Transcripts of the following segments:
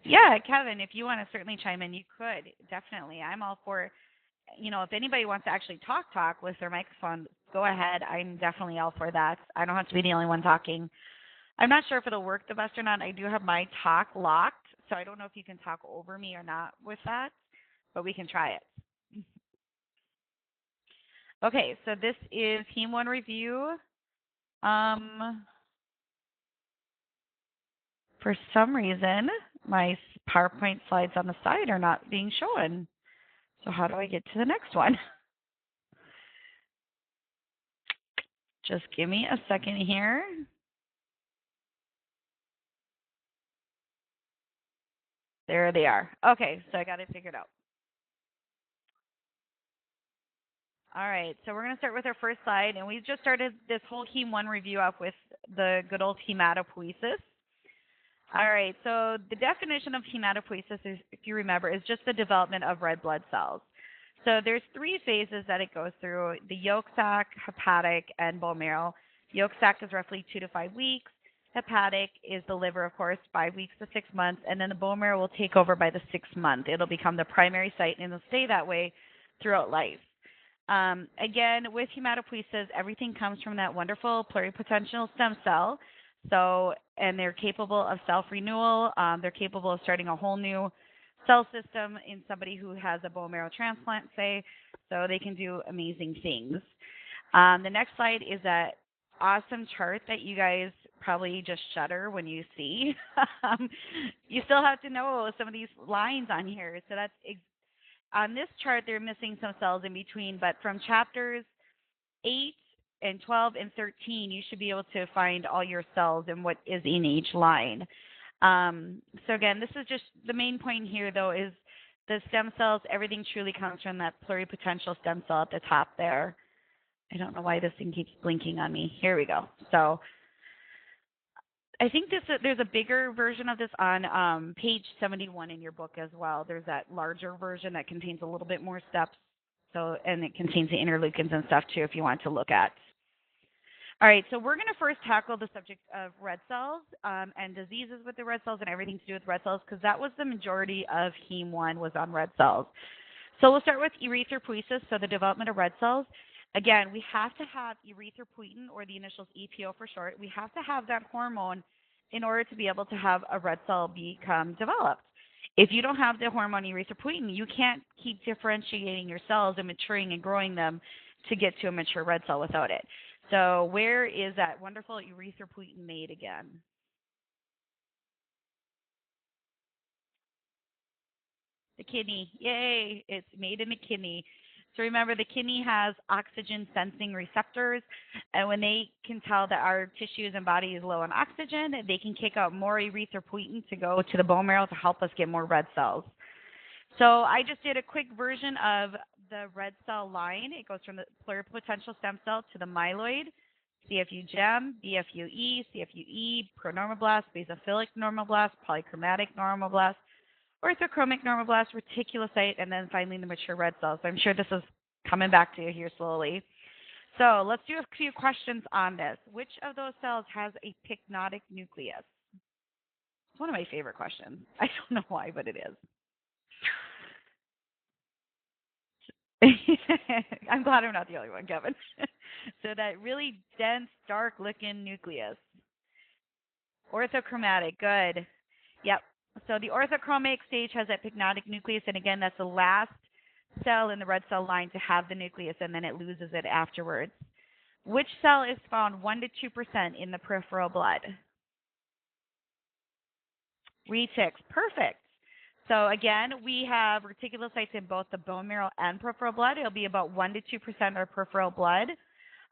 Yeah, Kevin, if you want to certainly chime in, you could. Definitely. I'm all for, if anybody wants to actually talk with their microphone, go ahead. I'm definitely all for that. I don't have to be the only one talking. I'm not sure if it'll work the best or not. I do have my talk locked, so I don't know if you can talk over me or not with that, but we can try it. Okay, so this is Team One review. For some reason, my PowerPoint slides on the side are not being shown. So how do I get to the next one? Just give me a second here. There they are. Okay, so I got it figured out. All right, so we're going to start with our first slide, and we just started this whole Heme 1 review up with the good old hematopoiesis. All right, so the definition of hematopoiesis, is, if you remember, is just the development of red blood cells. So there's 3 phases that it goes through: the yolk sac, hepatic, and bone marrow. Yolk sac is roughly 2 to 5 weeks. Hepatic is the liver, of course, 5 weeks to 6 months, and then the bone marrow will take over by the 6th month. It'll become the primary site, and it'll stay that way throughout life. Again, with hematopoiesis, everything comes from that wonderful pluripotential stem cell. So, and they're capable of self-renewal. They're capable of starting a whole new cell system in somebody who has a bone marrow transplant, say. So they can do amazing things. The next slide is that awesome chart that you guys probably just shudder when you see. You still have to know some of these lines on here. So that's on this chart, they're missing some cells in between, but from chapters 8 and 12 and 13, you should be able to find all your cells and what is in each line. So again, this is just the main point here, though, is the stem cells. Everything truly comes from that pluripotential stem cell at the top there. I don't know why this thing keeps blinking on me. Here we go. So I think there's a bigger version of this on page 71 in your book as well. There's that larger version that contains a little bit more steps. So, and it contains the interleukins and stuff too if you want to look at. All right, so we're going to first tackle the subject of red cells and diseases with the red cells and everything to do with red cells, because that was the majority of Heme 1 was on red cells. So we'll start with erythropoiesis, so the development of red cells. Again, we have to have erythropoietin, or the initials EPO for short. We have to have that hormone in order to be able to have a red cell become developed. If you don't have the hormone erythropoietin, you can't keep differentiating your cells and maturing and growing them to get to a mature red cell without it. So where is that wonderful erythropoietin made again? The kidney. Yay! It's made in the kidney. So remember, the kidney has oxygen sensing receptors, and when they can tell that our tissues and body is low on oxygen, they can kick out more erythropoietin to go to the bone marrow to help us get more red cells. So I just did a quick version of the red cell line. It goes from the pluripotential stem cell to the myeloid, CFU-GEM, BFU-E, CFU-E, pronormoblast, basophilic normoblast, polychromatic normoblast, orthochromic normoblast, reticulocyte, and then finally the mature red cells. So I'm sure this is coming back to you here slowly. So let's do a few questions on this. Which of those cells has a pycnotic nucleus? It's one of my favorite questions. I don't know why, but it is. I'm glad I'm not the only one, Kevin. So that really dense, dark-looking nucleus. Orthochromatic, good. Yep. So the orthochromic stage has that pycnotic nucleus, and again, that's the last cell in the red cell line to have the nucleus, and then it loses it afterwards. Which cell is found 1 to 2% in the peripheral blood? Retics, perfect. So again, we have reticulocytes in both the bone marrow and peripheral blood. It'll be about 1 to 2% of peripheral blood.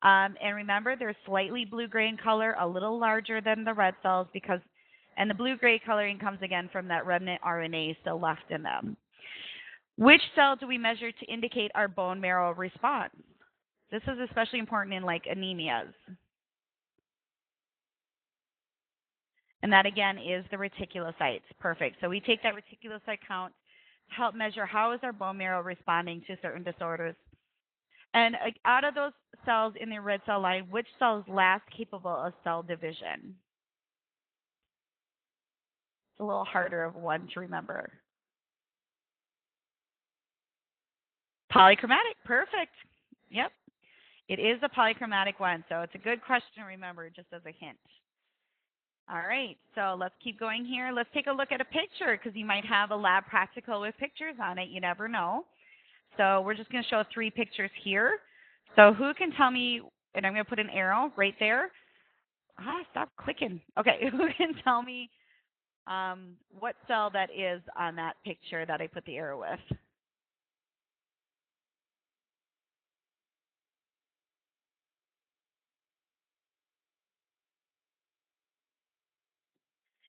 And remember, they're slightly blue-gray in color, a little larger than the red cells, and the blue-gray coloring comes again from that remnant RNA still left in them. Which cell do we measure to indicate our bone marrow response? This is especially important in like anemias. And that again is the reticulocytes. Perfect. So we take that reticulocyte count to help measure how is our bone marrow responding to certain disorders. And out of those cells in the red cell line, which cell is last capable of cell division? It's a little harder of one to remember. Polychromatic, perfect. Yep, it is a polychromatic one, so it's a good question to remember just as a hint. All right, so let's keep going here. Let's take a look at a picture because you might have a lab practical with pictures on it. You never know. So we're just going to show 3 pictures here. So who can tell me, and I'm going to put an arrow right there. Stop clicking. Okay, who can tell me what cell that is on that picture that I put the arrow with?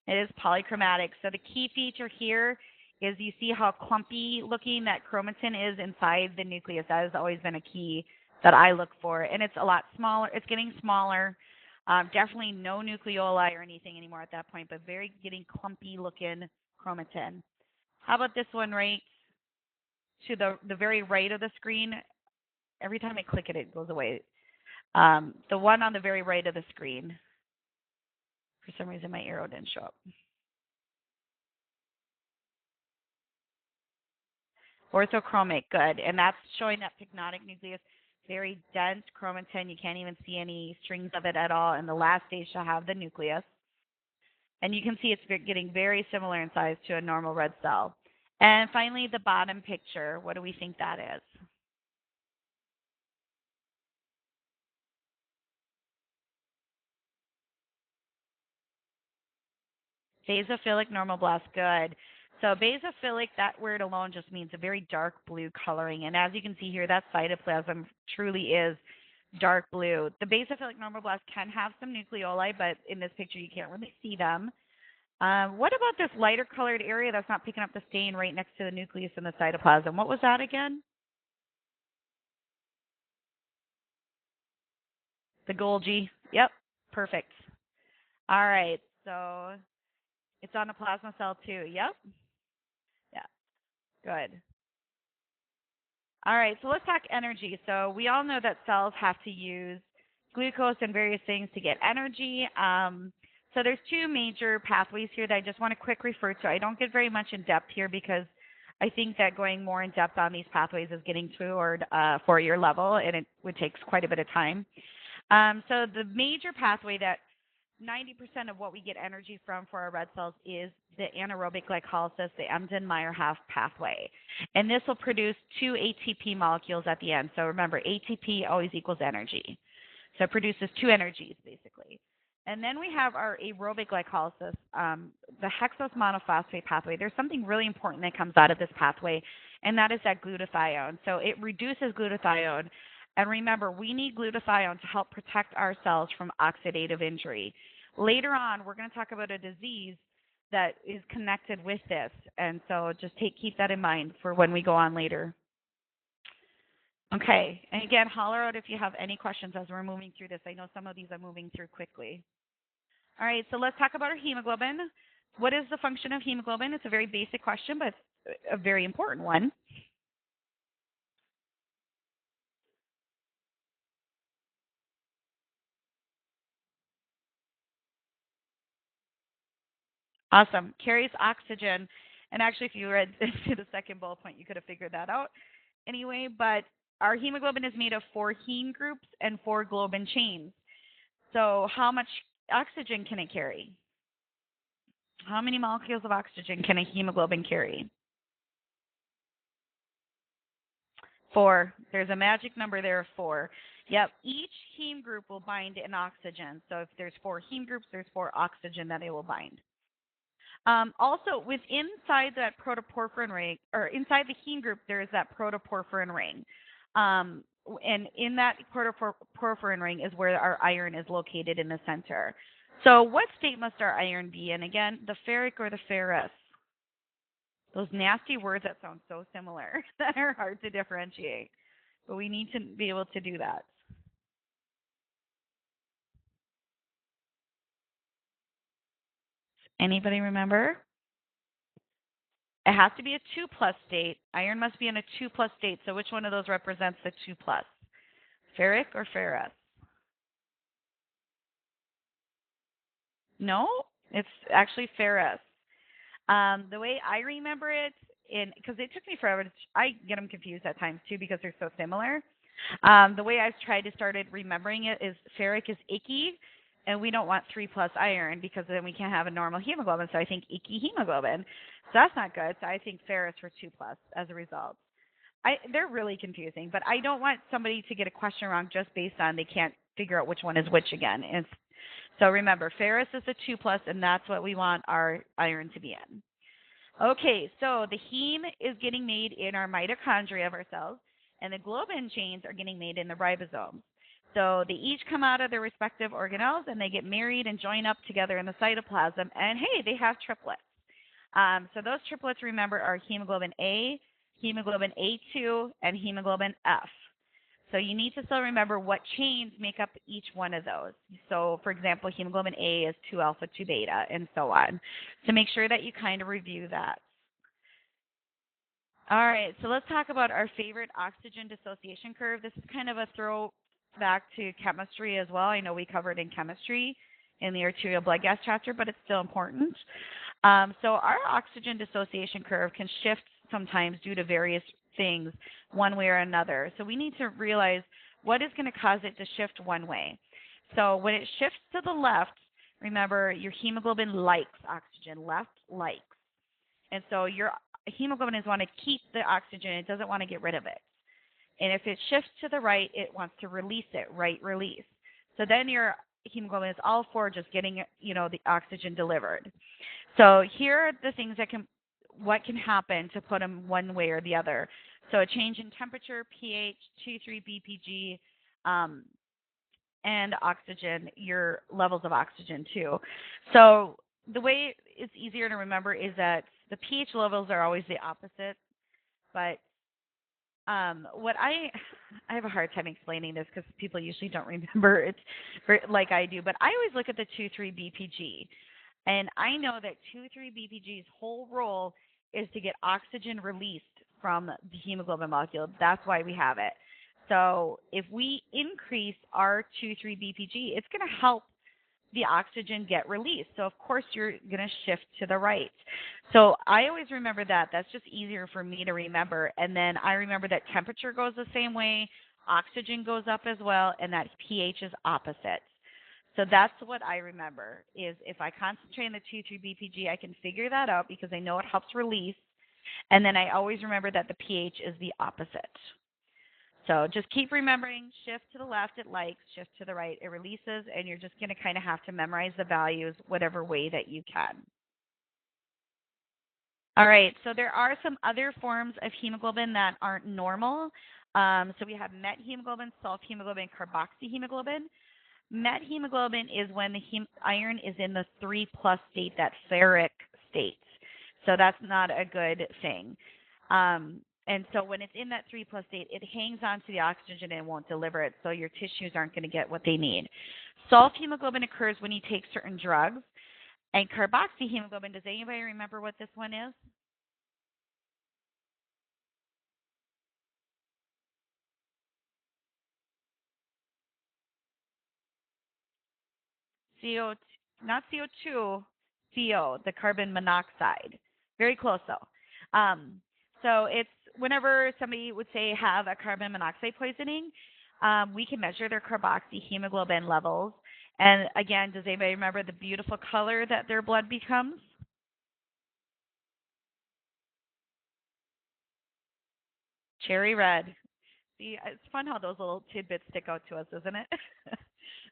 It is polychromatic. So the key feature here is you see how clumpy looking that chromatin is inside the nucleus. That has always been a key that I look for. And it's a lot smaller. It's getting smaller. Definitely no nucleoli or anything anymore at that point, but very getting clumpy looking chromatin. How about this one right to the very right of the screen? Every time I click it, it goes away. The one on the very right of the screen. For some reason, my arrow didn't show up. Orthochromic, good. And that's showing that pyknotic nucleus, very dense chromatin. You can't even see any strings of it at all. And the last stage shall have the nucleus. And you can see it's getting very similar in size to a normal red cell. And finally, the bottom picture. What do we think that is? Basophilic normoblast, good. So basophilic, that word alone just means a very dark blue coloring. And as you can see here, that cytoplasm truly is dark blue. The basophilic normoblast can have some nucleoli, but in this picture you can't really see them. What about this lighter colored area that's not picking up the stain right next to the nucleus and the cytoplasm? What was that again? The Golgi. Yep, perfect. All right, so it's on a plasma cell too. Yep. Yeah, good. All right, so let's talk energy. So we all know that cells have to use glucose and various things to get energy. So there's 2 major pathways here that I just want to quick refer to. I don't get very much in depth here because I think that going more in depth on these pathways is getting toward 4-year level, and it would take quite a bit of time. So the major pathway that 90% of what we get energy from for our red cells is the anaerobic glycolysis, the Embden-Meyerhof pathway. And this will produce 2 ATP molecules at the end. So remember, ATP always equals energy. So it produces 2 energies, basically. And then we have our aerobic glycolysis, the hexose monophosphate pathway. There's something really important that comes out of this pathway, and that is that glutathione. So it reduces glutathione. And remember, we need glutathione to help protect our cells from oxidative injury. Later on, we're going to talk about a disease that is connected with this. And so just keep that in mind for when we go on later. Okay, and again, holler out if you have any questions as we're moving through this. I know some of these I'm moving through quickly. All right, so let's talk about our hemoglobin. What is the function of hemoglobin? It's a very basic question, but a very important one. Awesome. Carries oxygen. And actually, if you read to the second bullet point, you could have figured that out anyway. But our hemoglobin is made of 4 heme groups and 4 globin chains. So how much oxygen can it carry? How many molecules of oxygen can a hemoglobin carry? 4. There's a magic number there of 4. Yep, each heme group will bind an oxygen. So if there's 4 heme groups, there's 4 oxygen that it will bind. Also, inside that protoporphyrin ring, or inside the heme group, there is that protoporphyrin ring. And in that protoporphyrin ring is where our iron is located in the center. So what state must our iron be in? Again, the ferric or the ferrous? Those nasty words that sound so similar that are hard to differentiate. But we need to be able to do that. Anybody remember? It has to be a 2+ state. Iron must be in a 2+ state. So which one of those represents the 2+? Ferric or ferrous? No, it's actually ferrous. The way I remember it, because it took me forever, I get them confused at times too because they're so similar. The way I've tried to started remembering it is ferric is icky, and we don't want 3+ iron because then we can't have a normal hemoglobin. So I think icky hemoglobin. So that's not good. So I think ferrous for 2+ as a result. They're really confusing, but I don't want somebody to get a question wrong just based on they can't figure out which one is which again. So remember, ferrous is a 2+, and that's what we want our iron to be in. Okay, so the heme is getting made in our mitochondria of our cells, and the globin chains are getting made in the ribosomes. So they each come out of their respective organelles, and they get married and join up together in the cytoplasm, and hey, they have triplets. So those triplets, remember, are hemoglobin A, hemoglobin A2, and hemoglobin F. So you need to still remember what chains make up each one of those. So, for example, hemoglobin A is 2 alpha, 2 beta, and so on. So make sure that you kind of review that. All right, so let's talk about our favorite oxygen dissociation curve. This is kind of a throwback to chemistry as well. I know we covered in chemistry in the arterial blood gas chapter, but it's still important. So our oxygen dissociation curve can shift sometimes due to various things one way or another. So we need to realize what is going to cause it to shift one way. So when it shifts to the left, remember your hemoglobin likes oxygen, left likes. And so your hemoglobin is want to keep the oxygen, it doesn't want to get rid of it. And if it shifts to the right, it wants to release it, right release. So then your hemoglobin is all for just getting, the oxygen delivered. So here are the things what can happen to put them one way or the other. So a change in temperature, pH, 2,3 BPG, and oxygen, your levels of oxygen too. So the way it's easier to remember is that the pH levels are always the opposite. But what I have a hard time explaining this because people usually don't remember it like I do. But I always look at the 2,3 BPG. And I know that 2,3 BPG's whole role is to get oxygen released from the hemoglobin molecule. That's why we have it. So if we increase our 2,3 BPG, it's going to help the oxygen get released. So of course you're going to shift to the right. So I always remember that. That's just easier for me to remember. And then I remember that temperature goes the same way, oxygen goes up as well, and that pH is opposite. So that's what I remember is if I concentrate on the 2,3 BPG, I can figure that out because I know it helps release. And then I always remember that the pH is the opposite. So just keep remembering, shift to the left, it likes, shift to the right, it releases, and you're just going to kind of have to memorize the values whatever way that you can. All right, so there are some other forms of hemoglobin that aren't normal. So we have methemoglobin, sulfhemoglobin, carboxyhemoglobin. Methemoglobin is when the iron is in the 3+ state, that ferric state. So that's not a good thing. And so when it's in that 3+ state, it hangs on to the oxygen and won't deliver it, so your tissues aren't going to get what they need. Sulfhemoglobin occurs when you take certain drugs. And carboxyhemoglobin, does anybody remember what this one is? CO, not CO2, CO, the carbon monoxide. Very close though. So it's whenever somebody would say have a carbon monoxide poisoning, we can measure their carboxyhemoglobin levels. And again, does anybody remember the beautiful color that their blood becomes? Cherry red. See, it's fun how those little tidbits stick out to us, isn't it?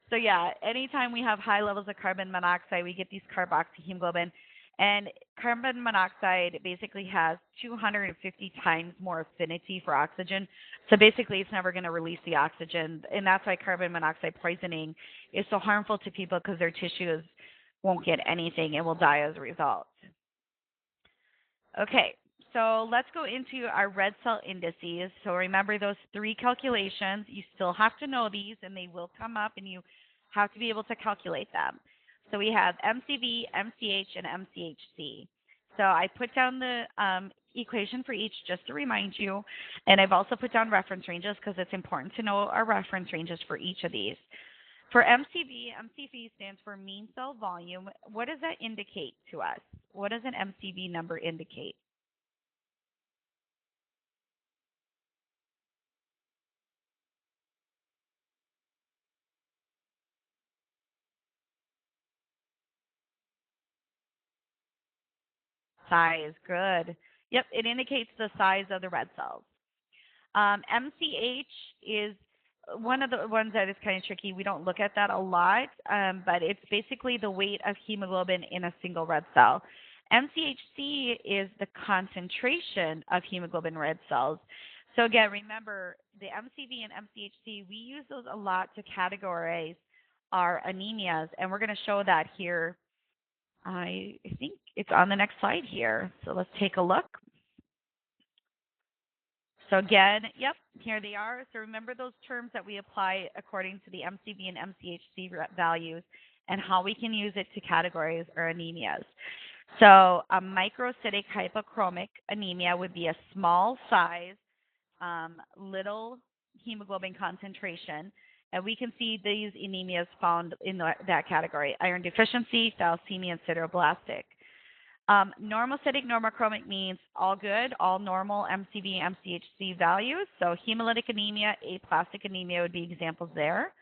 So yeah, anytime we have high levels of carbon monoxide, we get these carboxyhemoglobin. And carbon monoxide basically has 250 times more affinity for oxygen. So basically, it's never going to release the oxygen. And that's why carbon monoxide poisoning is so harmful to people because their tissues won't get anything and will die as a result. Okay, so let's go into our red cell indices. So remember those 3 calculations. You still have to know these, and they will come up, and you have to be able to calculate them. So we have MCV, MCH, and MCHC. So I put down the equation for each just to remind you, and I've also put down reference ranges because it's important to know our reference ranges for each of these. For MCV stands for mean cell volume. What does that indicate to us? What does an MCV number indicate? Size, good. Yep, it indicates the size of the red cells. MCH is one of the ones that is kind of tricky. We don't look at that a lot, but it's basically the weight of hemoglobin in a single red cell. MCHC is the concentration of hemoglobin red cells. So again, remember the MCV and MCHC, we use those a lot to categorize our anemias, and we're going to show that here. I think it's on the next slide here. So let's take a look. So again, yep, here they are. So remember those terms that we apply according to the MCV and MCHC values and how we can use it to categorize our anemias. So a microcytic hypochromic anemia would be a small size, little hemoglobin concentration. And we can see these anemias found in that category: iron deficiency, thalassemia, and sideroblastic. Normocytic normochromic means all good, all normal MCV, MCHC values. So hemolytic anemia, aplastic anemia would be examples there.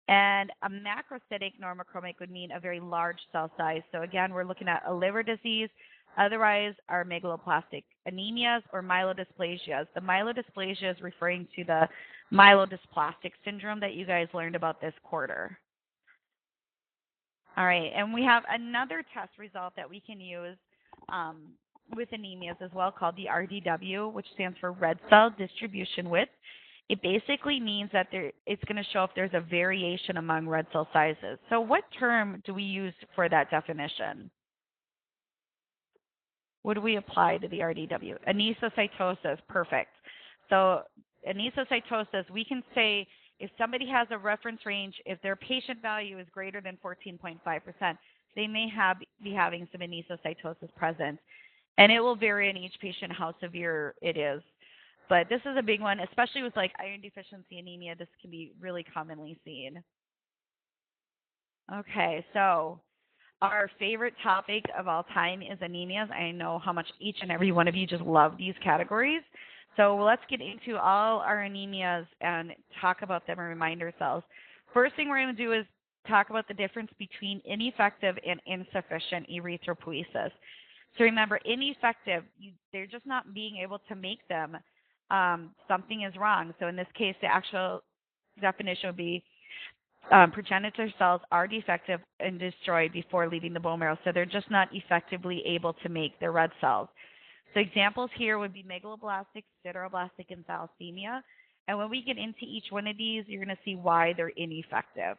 And a macrocytic normochromic would mean a very large cell size. So again, we're looking at a liver disease. Otherwise, our megaloblastic anemias or myelodysplasias. The myelodysplasia is referring to the myelodysplastic syndrome that you guys learned about this quarter. All right, and we have another test result that we can use with anemias as well, called the RDW, which stands for red cell distribution width. It basically means that it's going to show if there's a variation among red cell sizes. So what term do we use for that definition? What do we apply to the RDW? Anisocytosis, perfect. So anisocytosis, we can say if somebody has a reference range, if their patient value is greater than 14.5%, they may be having some anisocytosis present. And it will vary in each patient how severe it is. But this is a big one, especially with like iron deficiency anemia. This can be really commonly seen. Okay, so our favorite topic of all time is anemias. I know how much each and every one of you just love these categories. So let's get into all our anemias and talk about them and remind ourselves. First thing we're going to do is talk about the difference between ineffective and insufficient erythropoiesis. So remember, ineffective, they're just not being able to make them. Something is wrong. So in this case, the actual definition would be progenitor cells are defective and destroyed before leaving the bone marrow. So they're just not effectively able to make their red cells. So examples here would be megaloblastic, sideroblastic, and thalassemia. And when we get into each one of these, you're going to see why they're ineffective.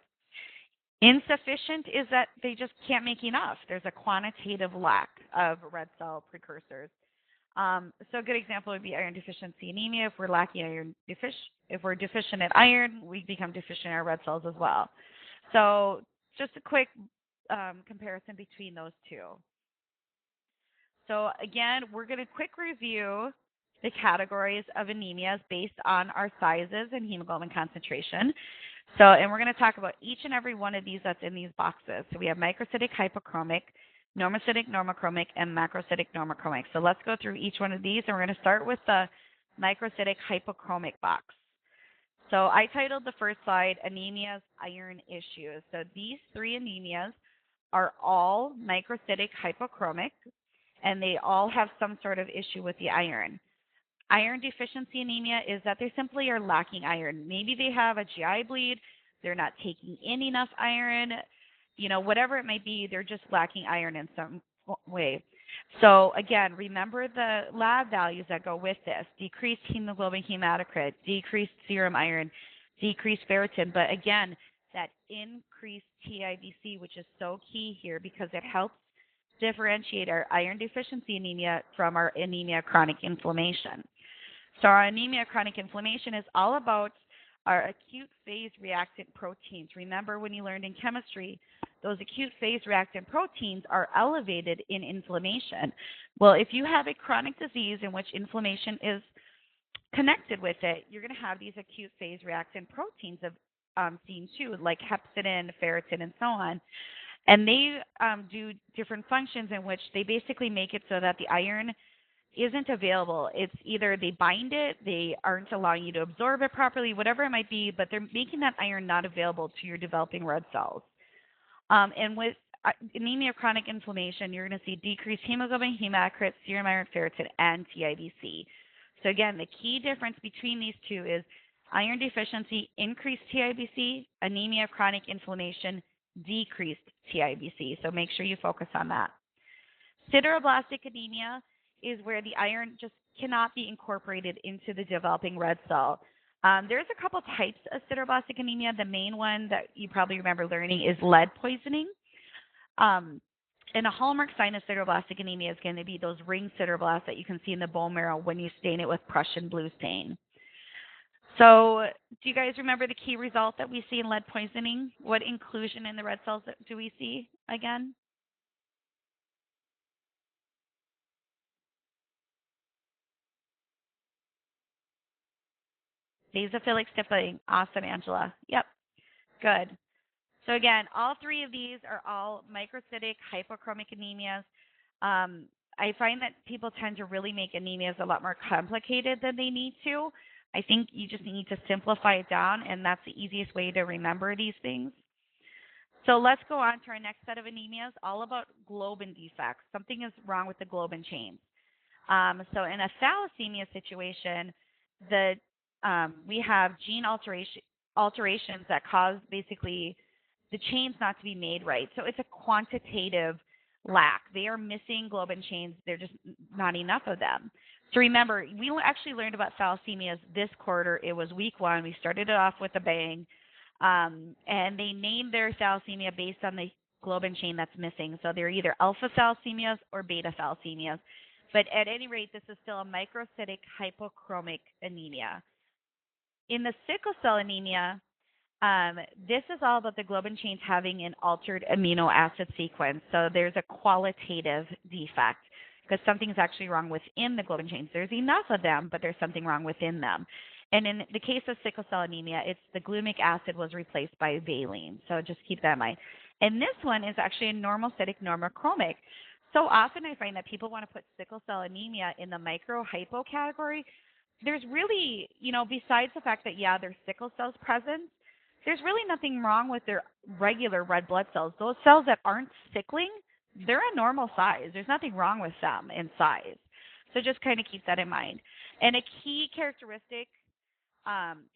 Insufficient is that they just can't make enough. There's a quantitative lack of red cell precursors. So a good example would be iron deficiency anemia. If we're lacking iron if we're deficient in iron, we become deficient in our red cells as well. So just a quick comparison between those two. So again, we're going to quick review the categories of anemias based on our sizes and hemoglobin concentration. So, and we're going to talk about each and every one of these that's in these boxes. So we have microcytic hypochromic, normocytic normochromic, and macrocytic normochromic. So let's go through each one of these, and we're going to start with the microcytic hypochromic box. So I titled the first slide, Anemia's Iron Issues. So these three anemias are all microcytic hypochromic, and they all have some sort of issue with the iron. Iron deficiency anemia is that they simply are lacking iron. Maybe they have a GI bleed, they're not taking in enough iron, whatever it might be, they're just lacking iron in some way. So again, remember the lab values that go with this: decreased hemoglobin hematocrit, decreased serum iron, decreased ferritin. But again, that increased TIBC, which is so key here because it helps differentiate our iron deficiency anemia from our anemia chronic inflammation. So our anemia chronic inflammation is all about our acute phase reactant proteins. Remember when you learned in chemistry, those acute phase reactant proteins are elevated in inflammation. Well, if you have a chronic disease in which inflammation is connected with it, you're going to have these acute phase reactant proteins of seen too, like hepcidin, ferritin, and so on. And they do different functions in which they basically make it so that the iron isn't available. It's either they bind it, they aren't allowing you to absorb it properly, whatever it might be, but they're making that iron not available to your developing red cells. And with anemia of chronic inflammation, you're going to see decreased hemoglobin, hematocrit, serum iron, ferritin, and TIBC. So again, the key difference between these two is iron deficiency, increased TIBC, anemia of chronic inflammation, decreased TIBC. So make sure you focus on that. Sideroblastic anemia is where the iron just cannot be incorporated into the developing red cell. There's a couple types of sideroblastic anemia. The main one that you probably remember learning is lead poisoning. And a hallmark sign of sideroblastic anemia is going to be those ring sideroblasts that you can see in the bone marrow when you stain it with Prussian blue stain. So do you guys remember the key result that we see in lead poisoning? What inclusion in the red cells do we see again? Basophilic stiffening. Awesome, Angela. Yep, good. So again, all three of these are all microcytic hypochromic anemias. I find that people tend to really make anemias a lot more complicated than they need to. I think you just need to simplify it down, and that's the easiest way to remember these things. So let's go on to our next set of anemias, all about globin defects. Something is wrong with the globin chains. So in a thalassemia situation, we have gene alterations that cause basically the chains not to be made right. So it's a quantitative lack. They are missing globin chains. They're just not enough of them. So remember, we actually learned about thalassemias this quarter. It was week 1. We started it off with a bang. And they named their thalassemia based on the globin chain that's missing. So they're either alpha thalassemias or beta thalassemias. But at any rate, this is still a microcytic hypochromic anemia. In the sickle cell anemia, this is all about the globin chains having an altered amino acid sequence. So there's a qualitative defect because something's actually wrong within the globin chains. There's enough of them, but there's something wrong within them. And in the case of sickle cell anemia, it's the glutamic acid was replaced by valine. So just keep that in mind. And this one is actually a normocytic normochromic. So often I find that people want to put sickle cell anemia in the microhypo category. There's really, besides the fact that, yeah, there's sickle cells present, there's really nothing wrong with their regular red blood cells. Those cells that aren't sickling, they're a normal size. There's nothing wrong with them in size. So just kind of keep that in mind. And a key characteristic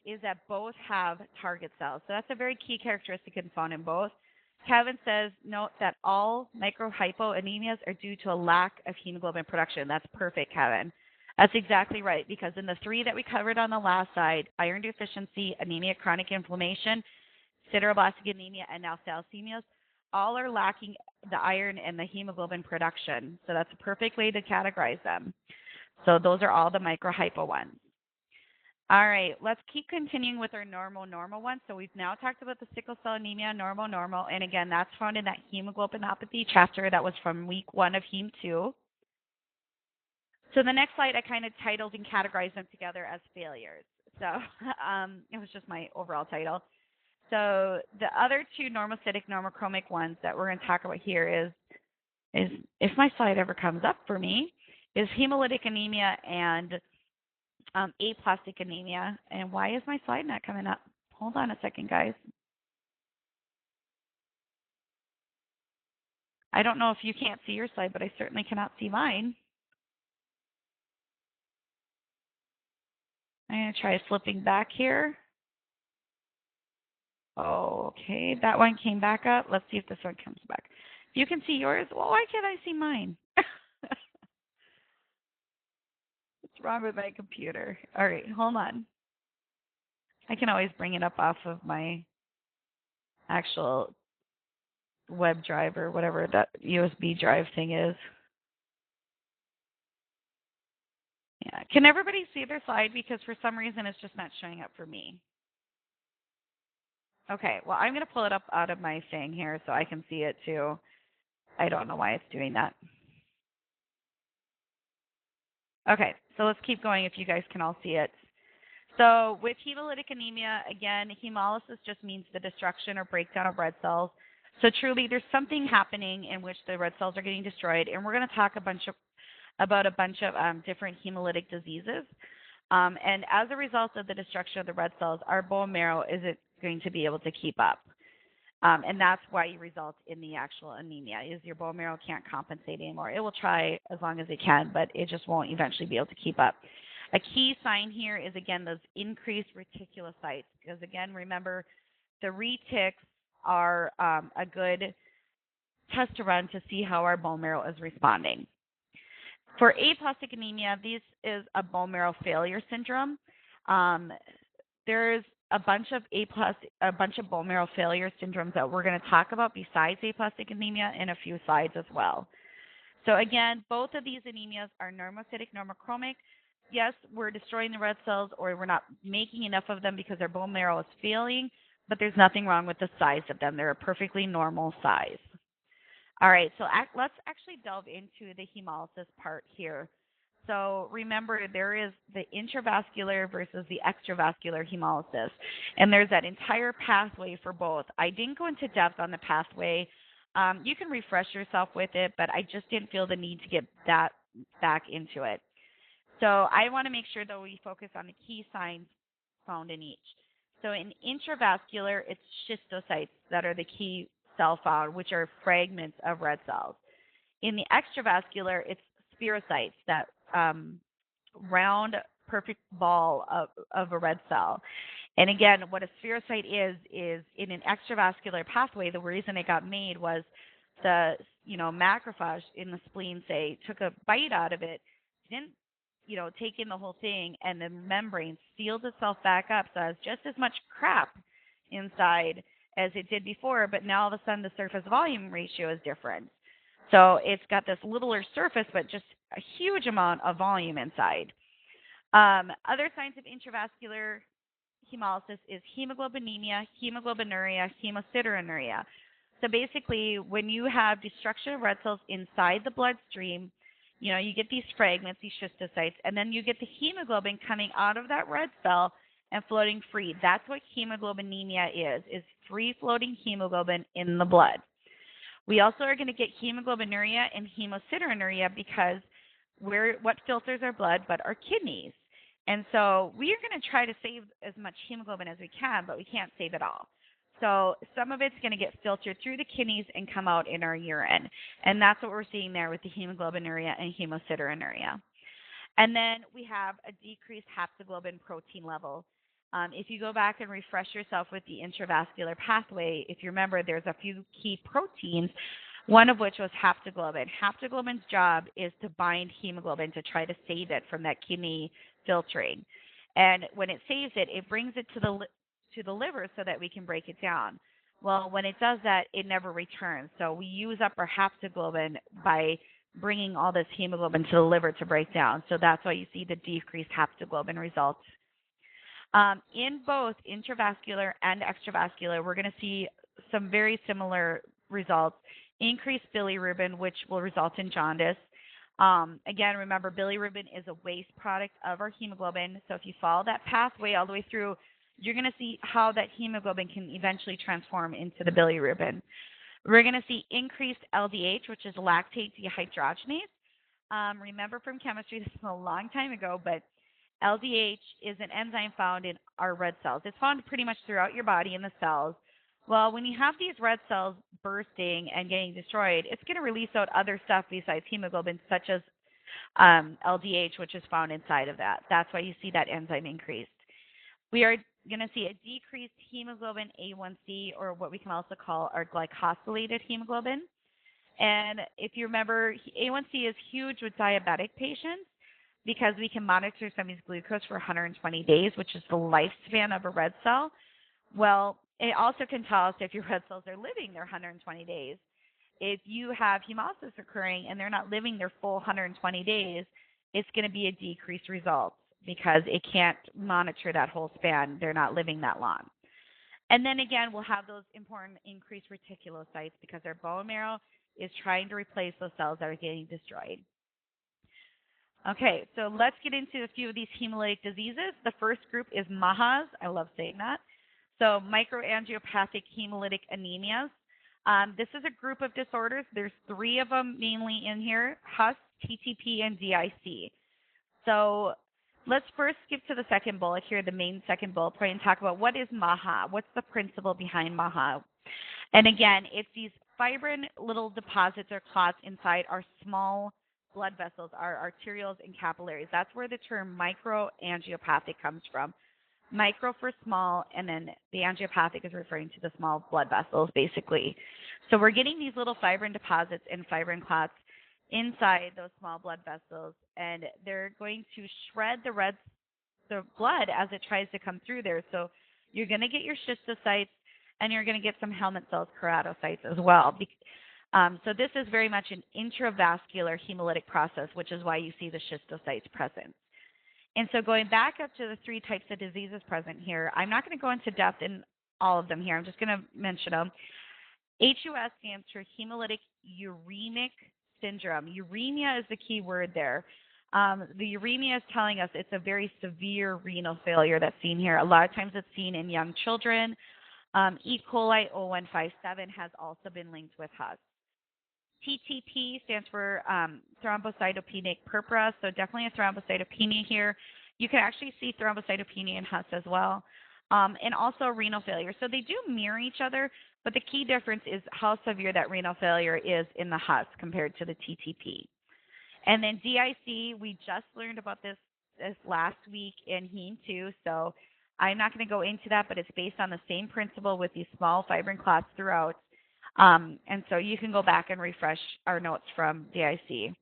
is that both have target cells. So that's a very key characteristic found in both. Kevin says, note that all microhypoanemias are due to a lack of hemoglobin production. That's perfect, Kevin. That's exactly right, because in the 3 that we covered on the last slide, iron deficiency, anemia, chronic inflammation, sideroblastic anemia, and now thalassemias, all are lacking the iron and the hemoglobin production. So that's a perfect way to categorize them. So those are all the microhypo ones. All right, let's keep continuing with our normal ones. So we've now talked about the sickle cell anemia, normal, and again, that's found in that hemoglobinopathy chapter that was from week 1 of Heme 2. So the next slide, I kind of titled and categorized them together as failures. So it was just my overall title. So the other 2 normocytic normochromic ones that we're going to talk about here is if my slide ever comes up for me, is hemolytic anemia and aplastic anemia. And why is my slide not coming up? Hold on a second, guys. I don't know if you can't see your slide, but I certainly cannot see mine. I'm going to try flipping back here. Okay, that one came back up. Let's see if this one comes back. If you can see yours, well, why can't I see mine? What's wrong with my computer? All right, hold on. I can always bring it up off of my actual web drive or whatever that USB drive thing is. Yeah. Can everybody see their slide? Because for some reason it's just not showing up for me. Okay, well, I'm going to pull it up out of my thing here so I can see it too. I don't know why it's doing that. Okay, so let's keep going if you guys can all see it. So with hemolytic anemia, again, hemolysis just means the destruction or breakdown of red cells. So truly, there's something happening in which the red cells are getting destroyed, and we're going to talk about a bunch of different hemolytic diseases. And as a result of the destruction of the red cells, our bone marrow isn't going to be able to keep up. And that's why you result in the actual anemia, is your bone marrow can't compensate anymore. It will try as long as it can, but it just won't eventually be able to keep up. A key sign here is, again, those increased reticulocytes, because, again, remember, the retics are a good test to run to see how our bone marrow is responding. For aplastic anemia, this is a bone marrow failure syndrome. There's a bunch of bone marrow failure syndromes that we're going to talk about besides aplastic anemia in a few slides as well. So again, both of these anemias are normocytic, normochromic. Yes, we're destroying the red cells, or we're not making enough of them because our bone marrow is failing, but there's nothing wrong with the size of them. They're a perfectly normal size. All right, so let's actually delve into the hemolysis part here. So remember, there is the intravascular versus the extravascular hemolysis, and there's that entire pathway for both. I didn't go into depth on the pathway. You can refresh yourself with it, but I just didn't feel the need to get that back into it. So I want to make sure that we focus on the key signs found in each. So in intravascular, it's schistocytes that are the key cell found, which are fragments of red cells. In the extravascular, it's spherocytes, that round, perfect ball of a red cell. And again, what a spherocyte is in an extravascular pathway, the reason it got made was the macrophage in the spleen, say, took a bite out of it, didn't take in the whole thing, and the membrane sealed itself back up, so it has just as much crap inside as it did before, but now all of a sudden the surface volume ratio is different. So it's got this littler surface, but just a huge amount of volume inside. Other signs of intravascular hemolysis is hemoglobinemia, hemoglobinuria, hemosideruria. So basically, when you have destruction of red cells inside the bloodstream, you get these fragments, these schistocytes, and then you get the hemoglobin coming out of that red cell and floating free. That's what hemoglobinemia is free-floating hemoglobin in the blood. We also are going to get hemoglobinuria and hemosideruria because what filters our blood but our kidneys. And so we are going to try to save as much hemoglobin as we can, but we can't save it all. So some of it's going to get filtered through the kidneys and come out in our urine. And that's what we're seeing there with the hemoglobinuria and hemosideruria. And then we have a decreased haptoglobin protein level. If you go back and refresh yourself with the intravascular pathway, if you remember, there's a few key proteins, one of which was haptoglobin. Haptoglobin's job is to bind hemoglobin to try to save it from that kidney filtering. And when it saves it, it brings it to the liver so that we can break it down. Well, when it does that, it never returns. So we use up our haptoglobin by bringing all this hemoglobin to the liver to break down. So that's why you see the decreased haptoglobin results. In both intravascular and extravascular, we're going to see some very similar results. Increased bilirubin, which will result in jaundice. Again, remember, bilirubin is a waste product of our hemoglobin. So if you follow that pathway all the way through, you're going to see how that hemoglobin can eventually transform into the bilirubin. We're going to see increased LDH, which is lactate dehydrogenase. Remember from chemistry, this is a long time ago, but LDH is an enzyme found in our red cells. It's found pretty much throughout your body in the cells. Well, when you have these red cells bursting and getting destroyed, it's going to release out other stuff besides hemoglobin, such as LDH, which is found inside of that. That's why you see that enzyme increased. We are going to see a decreased hemoglobin A1C, or what we can also call our glycosylated hemoglobin. And if you remember, A1C is huge with diabetic patients because we can monitor somebody's glucose for 120 days, which is the lifespan of a red cell. Well, it also can tell us if your red cells are living their 120 days. If you have hemolysis occurring and they're not living their full 120 days, it's going to be a decreased result because it can't monitor that whole span. They're not living that long. And then again, we'll have those important increased reticulocytes because our bone marrow is trying to replace those cells that are getting destroyed. Okay, so let's get into a few of these hemolytic diseases. The first group is MAHAs. I love saying that. So microangiopathic hemolytic anemias. This is a group of disorders. There's three of them mainly in here: HUS, TTP, and DIC. So let's first skip to the second bullet here, the main second bullet point, and talk about what is MAHA. What's the principle behind MAHA? And again, it's these fibrin little deposits or clots inside our small blood vessels, our arterioles and capillaries. That's where the term microangiopathic comes from. Micro for small, and then the angiopathic is referring to the small blood vessels, basically. So we're getting these little fibrin deposits and fibrin clots inside those small blood vessels, and they're going to shred the blood as it tries to come through there. So you're going to get your schistocytes, and you're going to get some helmet cells, keratocytes as well. So this is very much an intravascular hemolytic process, which is why you see the schistocytes present. And so going back up to the three types of diseases present here, I'm not going to go into depth in all of them here. I'm just going to mention them. HUS stands for hemolytic uremic syndrome. Uremia is the key word there. The uremia is telling us it's a very severe renal failure that's seen here. A lot of times it's seen in young children. E. coli 0157 has also been linked with HUS. TTP stands for thrombocytopenic purpura, so definitely a thrombocytopenia here. You can actually see thrombocytopenia in HUS as well, and also renal failure. So they do mirror each other, but the key difference is how severe that renal failure is in the HUS compared to the TTP. And then DIC, we just learned about this last week in Heme 2, so I'm not going to go into that, but it's based on the same principle with these small fibrin clots throughout. And so you can go back and refresh our notes from DIC.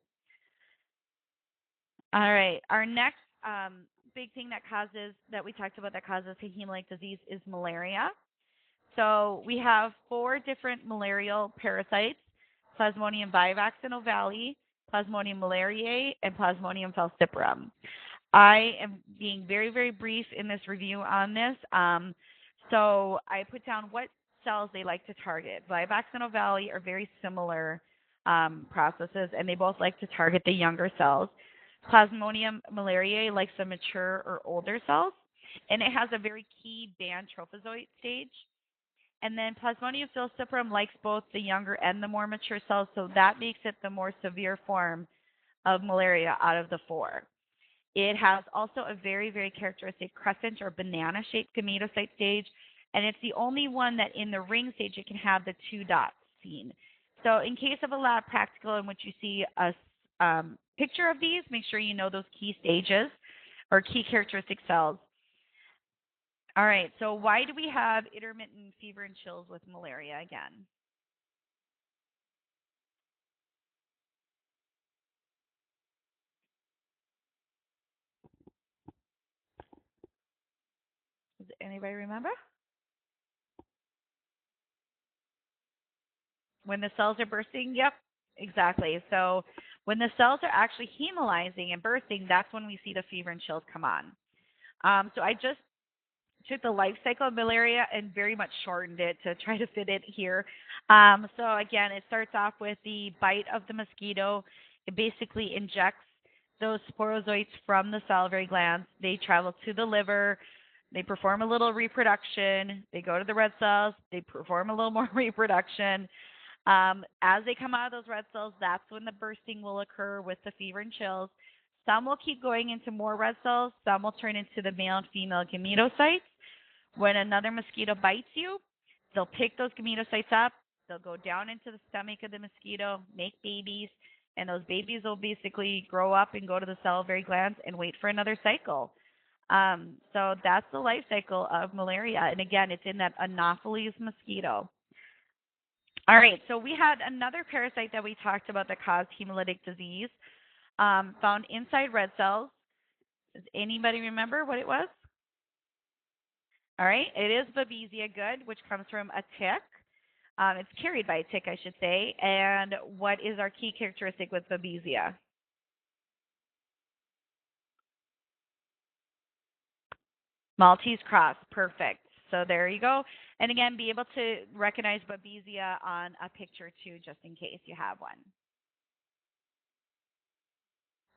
All right. Our next big thing that we talked about that causes a hemolytic disease is malaria. So we have 4 different malarial parasites: Plasmodium vivax and ovale, Plasmodium malariae, and Plasmodium falciparum. I am being very, very brief in this review on this. So I put down what cells they like to target. Vivax and ovale are very similar processes, and they both like to target the younger cells. Plasmodium malariae likes the mature or older cells, and it has a very key band trophozoite stage. And then Plasmodium falciparum likes both the younger and the more mature cells, so that makes it the more severe form of malaria out of the 4. It has also a very, very characteristic crescent or banana-shaped gametocyte stage, and it's the only one that in the ring stage it can have the 2 dots seen. So in case of a lab practical in which you see a picture of these, make sure you know those key stages or key characteristic cells. All right, so why do we have intermittent fever and chills with malaria again? Does anybody remember? When the cells are bursting? Yep, exactly. So when the cells are actually hemolyzing and bursting, that's when we see the fever and chills come on. So I just took the life cycle of malaria and very much shortened it to try to fit it here. So again, it starts off with the bite of the mosquito. It basically injects those sporozoites from the salivary glands. They travel to the liver. They perform a little reproduction. They go to the red cells. They perform a little more reproduction. As they come out of those red cells, that's when the bursting will occur with the fever and chills. Some will keep going into more red cells. Some will turn into the male and female gametocytes. When another mosquito bites you, they'll pick those gametocytes up. They'll go down into the stomach of the mosquito, make babies, and those babies will basically grow up and go to the salivary glands and wait for another cycle. So that's the life cycle of malaria. And again, it's in that Anopheles mosquito. All right, so we had another parasite that we talked about that caused hemolytic disease, found inside red cells. Does anybody remember what it was? All right, it is Babesia good, which comes from a tick. It's carried by a tick, I should say. And what is our key characteristic with Babesia? Maltese cross, perfect. So there you go. And again, be able to recognize Babesia on a picture too, just in case you have one.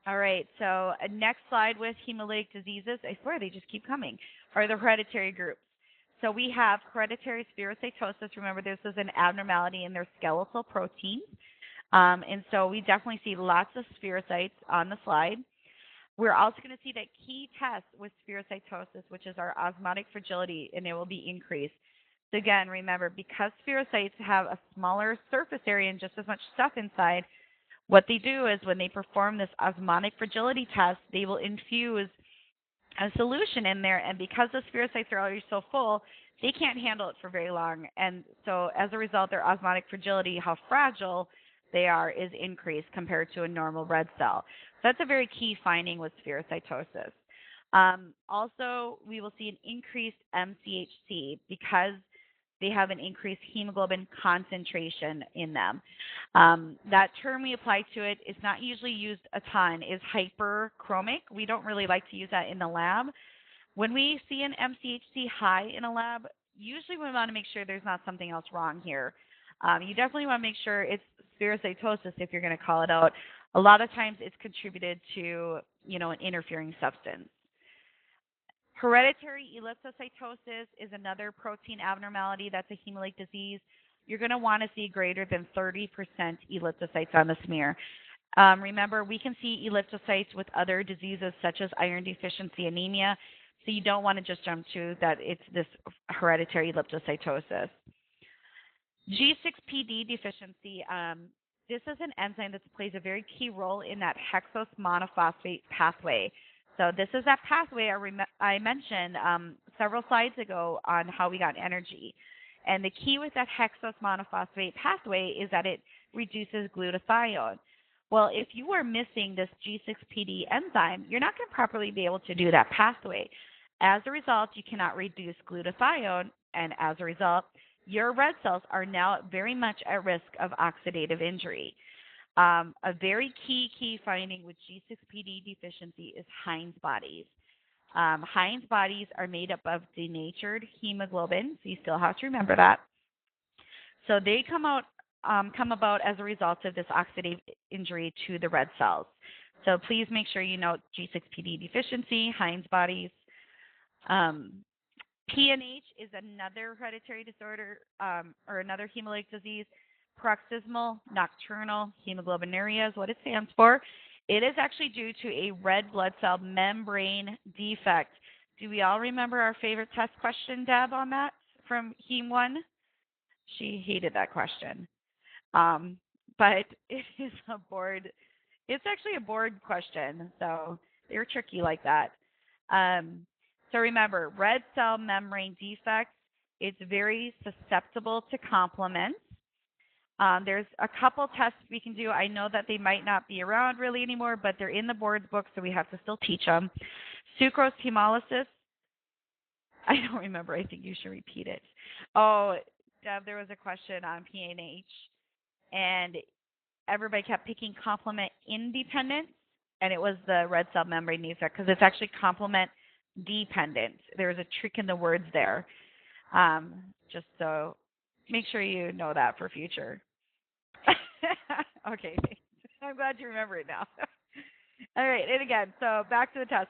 All right, so next slide with hemolytic diseases, I swear they just keep coming, are the hereditary groups. So we have hereditary spherocytosis. Remember, this is an abnormality in their skeletal proteins. And so we definitely see lots of spherocytes on the slide. We're also going to see that key test with spherocytosis, which is our osmotic fragility, and it will be increased. So again, remember, because spherocytes have a smaller surface area and just as much stuff inside, what they do is when they perform this osmotic fragility test, they will infuse a solution in there, and because the spherocytes are already so full, they can't handle it for very long. And so as a result, their osmotic fragility, how fragile they are, is increased compared to a normal red cell. So that's a very key finding with spherocytosis. Also, we will see an increased MCHC because they have an increased hemoglobin concentration in them. That term we apply to it is not usually used a ton, is hyperchromic. We don't really like to use that in the lab. When we see an MCHC high in a lab, usually we want to make sure there's not something else wrong here. You definitely want to make sure it's spherocytosis if you're going to call it out. A lot of times it's contributed to, an interfering substance. Hereditary elliptocytosis is another protein abnormality that's a hemolytic disease. You're going to want to see greater than 30% elliptocytes on the smear. Remember, we can see elliptocytes with other diseases such as iron deficiency anemia, so you don't want to just jump to that it's this hereditary elliptocytosis. G6PD deficiency, this is an enzyme that plays a very key role in that hexose monophosphate pathway. So this is that pathway I mentioned several slides ago on how we got energy. And the key with that hexose monophosphate pathway is that it reduces glutathione. Well, if you are missing this G6PD enzyme, you're not going to properly be able to do that pathway. As a result, you cannot reduce glutathione, and as a result, your red cells are now very much at risk of oxidative injury. A very key finding with G6PD deficiency is Heinz bodies. Heinz bodies are made up of denatured hemoglobin, so you still have to remember that. So they come about as a result of this oxidative injury to the red cells. So please make sure you note G6PD deficiency, Heinz bodies. PNH is another hereditary disorder or another hemolytic disease. Paroxysmal nocturnal hemoglobinuria is what it stands for. It is actually due to a red blood cell membrane defect. Do we all remember our favorite test question, Deb, on that from Hem 1? She hated that question. But it is a board. It's actually a board question, so they're tricky like that. So remember, red cell membrane defects, it's very susceptible to complement. There's a couple tests we can do. I know that they might not be around really anymore, but they're in the board's book, so we have to still teach them. Sucrose hemolysis. I don't remember. I think you should repeat it. Oh, Deb, there was a question on PNH, and everybody kept picking complement independent, and it was the red cell membrane defect because it's actually complement dependent. There's a trick in the words there. Just so make sure you know that for future. Okay, I'm glad you remember it now. All right, and again, so back to the test.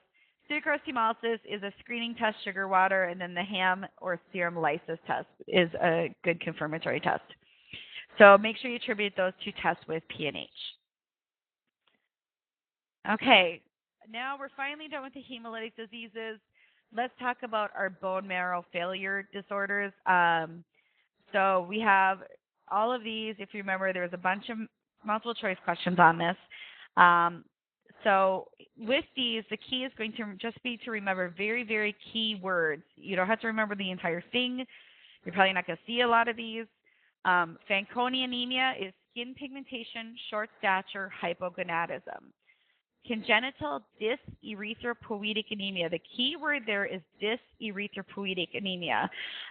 Sucrose hemolysis is a screening test, sugar water, and then the ham or serum lysis test is a good confirmatory test. So make sure you attribute those two tests with PNH. Okay, now we're finally done with the hemolytic diseases. Let's talk about our bone marrow failure disorders. So we have all of these. If you remember, there was a bunch of multiple choice questions on this. So with these, the key is going to just be to remember very, very key words. You don't have to remember the entire thing. You're probably not going to see a lot of these. Fanconi anemia is skin pigmentation, short stature, hypogonadism. Congenital dyserythropoietic anemia. The key word there is dyserythropoietic anemia.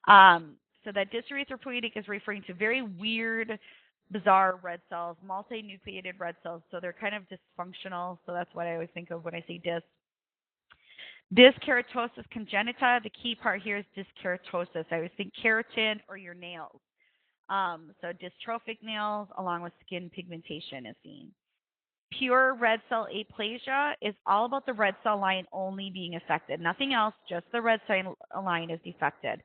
So that dyserythropoietic is referring to very weird, bizarre red cells, multinucleated red cells. So they're kind of dysfunctional. So that's what I always think of when I say dys. Dyskeratosis congenita. The key part here is dyskeratosis. I always think keratin or your nails. So dystrophic nails along with skin pigmentation is seen. pure red cell aplasia is all about the red cell line only being affected. Nothing else, just the red cell line is defected.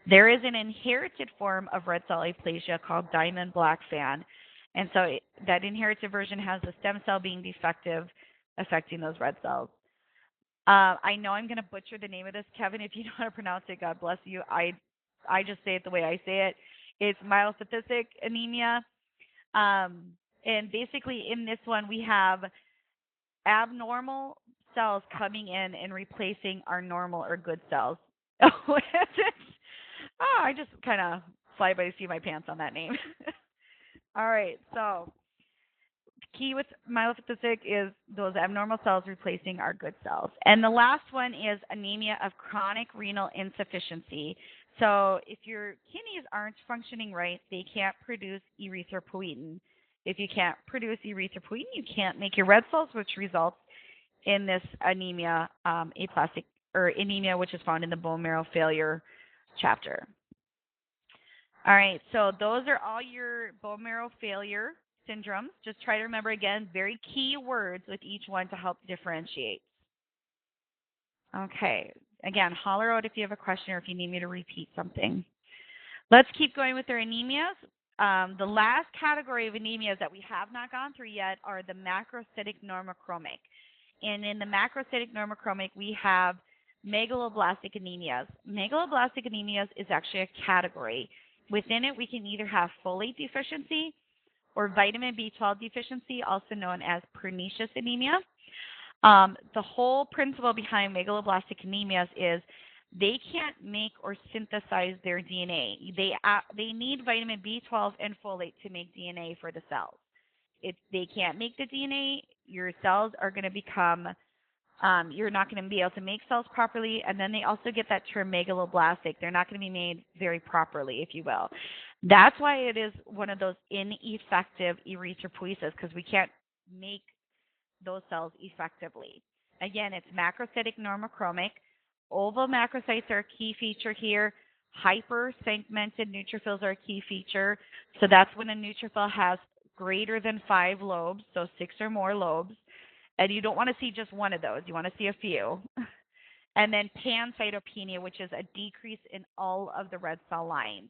There is an inherited form of red cell aplasia called Diamond-Blackfan. And so that inherited version has the stem cell being defective, affecting those red cells. I know I'm going to butcher the name of this, Kevin. If you know how to pronounce it, God bless you. I just say it the way I say it. It's myelocytic anemia. And basically, in this one, we have abnormal cells coming in and replacing our normal or good cells. I just kind of fly by the seat of my pants on that name. All right, so key with myelocytic is those abnormal cells replacing our good cells. And the last one is anemia of chronic renal insufficiency. So if your kidneys aren't functioning right, they can't produce erythropoietin. If you can't produce erythropoietin, you can't make your red cells, which results in this anemia, aplastic or anemia, which is found in the bone marrow failure chapter. All right, so those are all your bone marrow failure syndromes. Just try to remember again, very key words with each one to help differentiate. Okay, again, holler out if you have a question or if you need me to repeat something. Let's keep going with our anemias. The last category of anemias that we have not gone through yet are the macrocytic normochromic. And in the macrocytic normochromic, we have megaloblastic anemias. Megaloblastic anemias is actually a category. Within it, we can either have folate deficiency or vitamin B12 deficiency, also known as pernicious anemia. The whole principle behind megaloblastic anemias is they can't make or synthesize their DNA. They need vitamin B12 and folate to make DNA for the cells. If they can't make the DNA, your cells are going to become, you're not going to be able to make cells properly, and then they also get that term megaloblastic. They're not going to be made very properly, if you will. That's why it is one of those ineffective erythropoiesis, because we can't make those cells effectively. Again, it's macrocytic normochromic. Oval macrocytes are a key feature here. Hypersegmented neutrophils are a key feature. So that's when a neutrophil has greater than 5 lobes, so 6 or more lobes. And you don't want to see just one of those. You want to see a few. And then pancytopenia, which is a decrease in all of the red cell lines.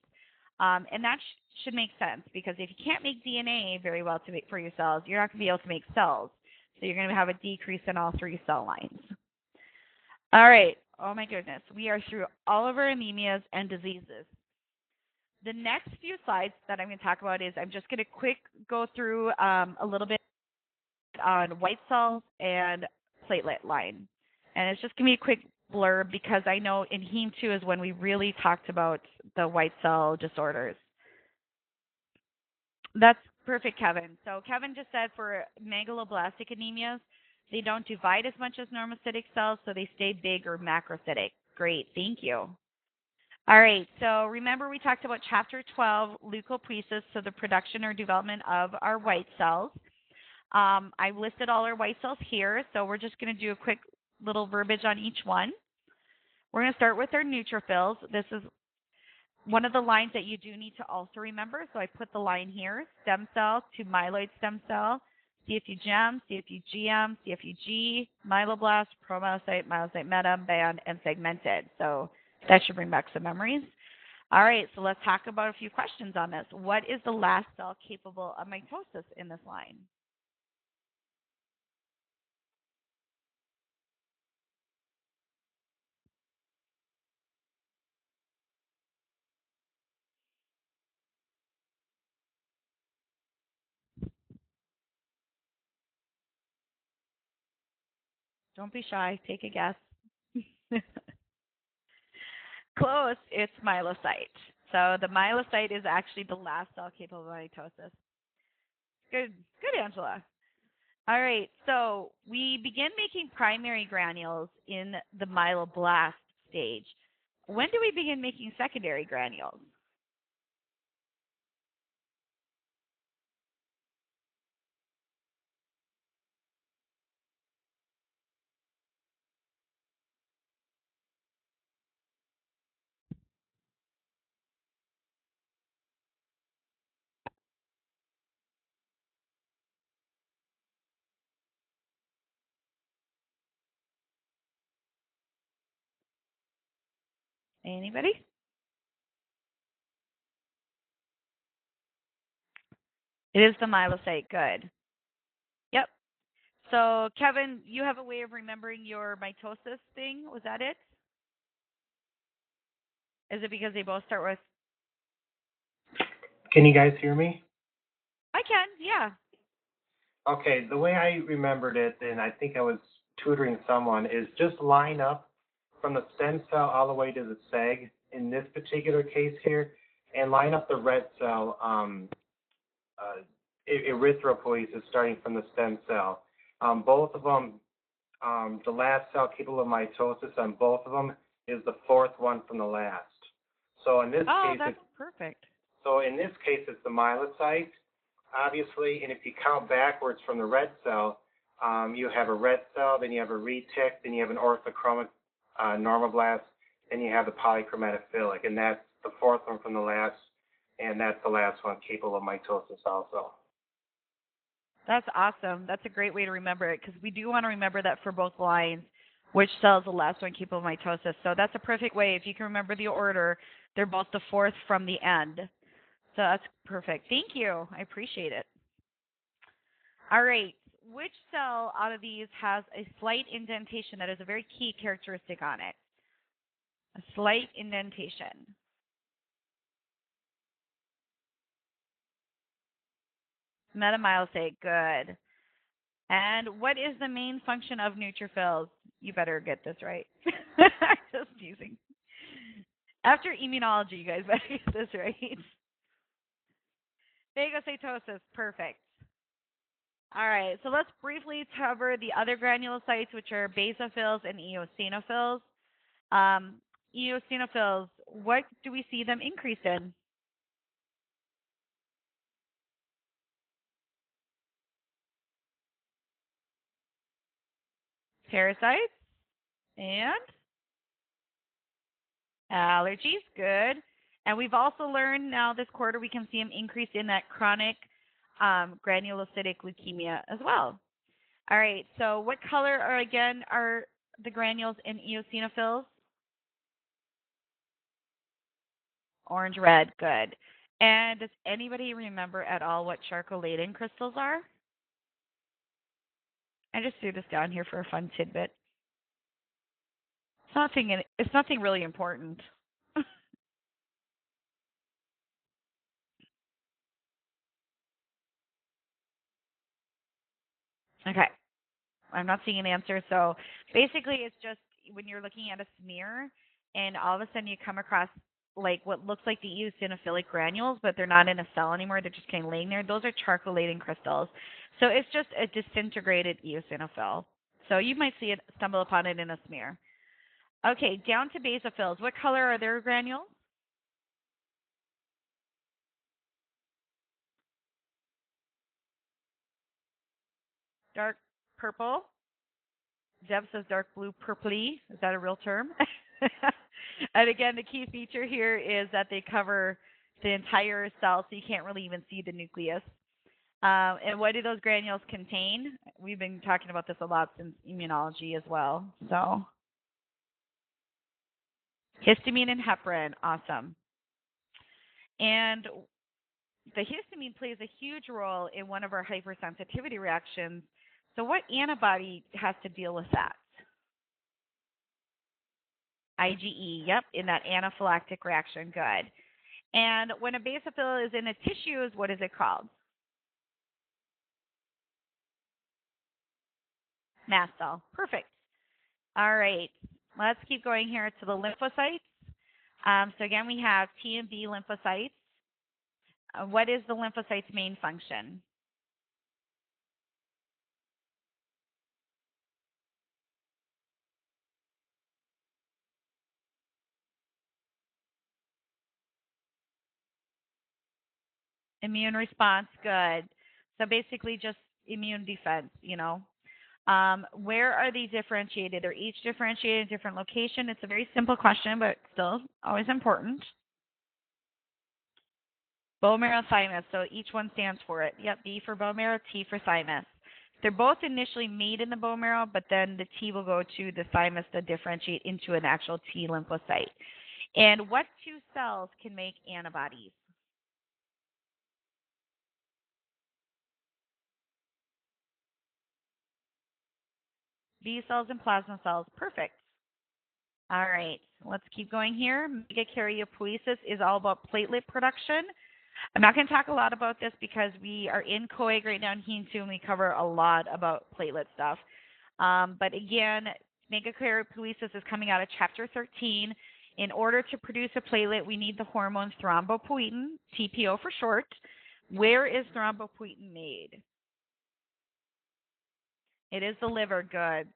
And that should make sense, because if you can't make DNA very well for your cells, you're not going to be able to make cells. So you're going to have a decrease in all 3 cell lines. All right. Oh, my goodness. We are through all of our anemias and diseases. The next few slides that I'm going to talk about is I'm just going to quick go through a little bit on white cells and platelet line. And it's just going to be a quick blurb, because I know in Heme 2 is when we really talked about the white cell disorders. That's perfect, Kevin. So Kevin just said for megaloblastic anemias, they don't divide as much as normocytic cells, so they stay big or macrocytic. Great, thank you. All right, so remember we talked about Chapter 12, leukapheresis, so the production or development of our white cells. I've listed all our white cells here, so we're just going to do a quick little verbiage on each one. We're going to start with our neutrophils. This is one of the lines that you do need to also remember, so I put the line here, stem cell to myeloid stem cell, CFU-GEM, CFU-GM, CFU-G, myeloblast, promyelocyte, myelocyte meta, band, and segmented. So that should bring back some memories. All right, so let's talk about a few questions on this. What is the last cell capable of mitosis in this line? Don't be shy. Take a guess. Close. It's myelocyte. So the myelocyte is actually the last cell capable of mitosis. Good. Good, Angela. All right. So we begin making primary granules in the myeloblast stage. When do we begin making secondary granules? Anybody? It is the myelocyte. Good. Yep. So, Kevin, you have a way of remembering your mitosis thing. Was that it? Is it because they both start with? Can you guys hear me? I can. Yeah. Okay, the way I remembered it, and I think I was tutoring someone, is just line up from the stem cell all the way to the seg in this particular case here, and line up the red cell erythropoiesis starting from the stem cell. Both of them, the last cell capable of mitosis on both of them is the fourth one from the last. So in this Oh, case, that's perfect. it's the myelocyte, obviously, and if you count backwards from the red cell, you have a red cell, then you have a retic, then you have an orthochromic normoblast, then you have the polychromatophilic, and that's the fourth one from the last, and that's the last one capable of mitosis also. That's awesome. That's a great way to remember it because we do want to remember that for both lines, which cell is the last one capable of mitosis. So that's a perfect way. If you can remember the order, they're both the fourth from the end. So that's perfect. Thank you. I appreciate it. All right. Which cell out of these has a slight indentation that is a very key characteristic on it? A slight indentation. Metamyosate. Good. And what is the main function of neutrophils? You better get this right. Just teasing. After immunology, you guys better get this right. Phagocytosis. Perfect. All right, so let's briefly cover the other granulocytes, which are basophils and eosinophils. Eosinophils, what do we see them increase in? Parasites and allergies. Good. And we've also learned now this quarter we can see them increase in that chronic granulocytic leukemia as well. All right, so what color are the granules in eosinophils? Orange, red, good. And does anybody remember at all what charcoal-laden crystals are? I just threw this down here for a fun tidbit. It's nothing really important. Okay. I'm not seeing an answer. So basically, it's just when you're looking at a smear and all of a sudden you come across like what looks like the eosinophilic granules, but they're not in a cell anymore. They're just kind of laying there. Those are charcoal-laden crystals. So it's just a disintegrated eosinophil. So you might stumble upon it in a smear. Okay, down to basophils. What color are their granules? Dark purple. Deb says dark blue purpley. Is that a real term? And again, the key feature here is that they cover the entire cell, so you can't really even see the nucleus. And what do those granules contain? We've been talking about this a lot since immunology as well. So, histamine and heparin, awesome. And the histamine plays a huge role in one of our hypersensitivity reactions. So, what antibody has to deal with that? IgE, yep, in that anaphylactic reaction, good. And when a basophil is in a tissue, what is it called? Mast cell, perfect. All right, let's keep going here to the lymphocytes. So again, we have T and B lymphocytes. What is the lymphocyte's main function? Immune response, good. So basically just immune defense. Where are they differentiated? They're each differentiated in a different location. It's a very simple question, but still always important. Bone marrow, thymus. So each one stands for it. Yep, B for bone marrow, T for thymus. They're both initially made in the bone marrow, but then the T will go to the thymus to differentiate into an actual T lymphocyte. And what two cells can make antibodies? B cells and plasma cells. Perfect. All right, let's keep going here. Megakaryopoiesis is all about platelet production. I'm not going to talk a lot about this because we are in COAG right now in Heme 2 and we cover a lot about platelet stuff. But again, megakaryopoiesis is coming out of Chapter 13. In order to produce a platelet, we need the hormone thrombopoietin, TPO for short. Where is thrombopoietin made? It is the liver. Good.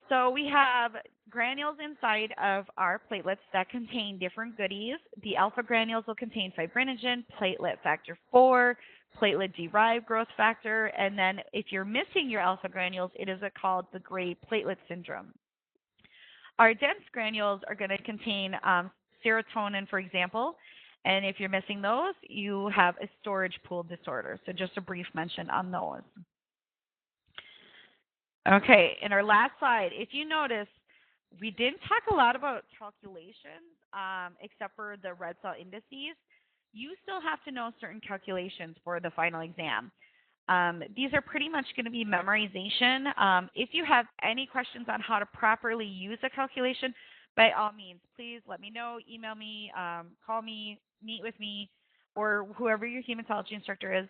So we have granules inside of our platelets that contain different goodies. The alpha granules will contain fibrinogen, platelet factor 4, platelet-derived growth factor, and then if you're missing your alpha granules, it is called the gray platelet syndrome. Our dense granules are going to contain serotonin, for example, and if you're missing those, you have a storage pool disorder. So just a brief mention on those. Okay, in our last slide, if you notice, we didn't talk a lot about calculations except for the red cell indices. You still have to know certain calculations for the final exam. These are pretty much going to be memorization. If you have any questions on how to properly use a calculation, by all means, please let me know, email me, call me, meet with me, or whoever your hematology instructor is.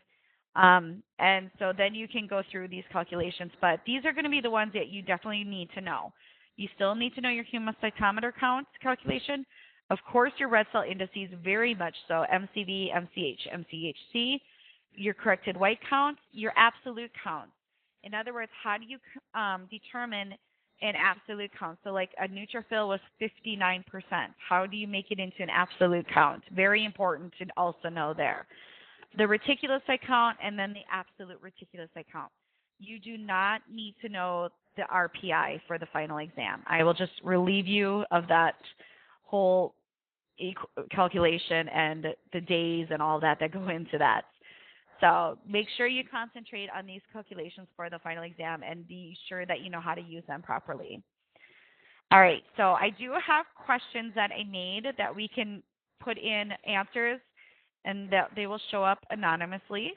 And so then you can go through these calculations. But these are going to be the ones that you definitely need to know. You still need to know your hemocytometer count calculation. Of course, your red cell indices, very much so, MCV, MCH, MCHC, your corrected white count, your absolute count. In other words, how do you determine an absolute count? So like a neutrophil was 59%. How do you make it into an absolute count? Very important to also know there. The reticulocyte count and then the absolute reticulocyte count. You do not need to know the RPI for the final exam. I will just relieve you of that whole calculation and the days and all that go into that. So make sure you concentrate on these calculations for the final exam and be sure that you know how to use them properly. All right, so I do have questions that I made that we can put in answers and that they will show up anonymously.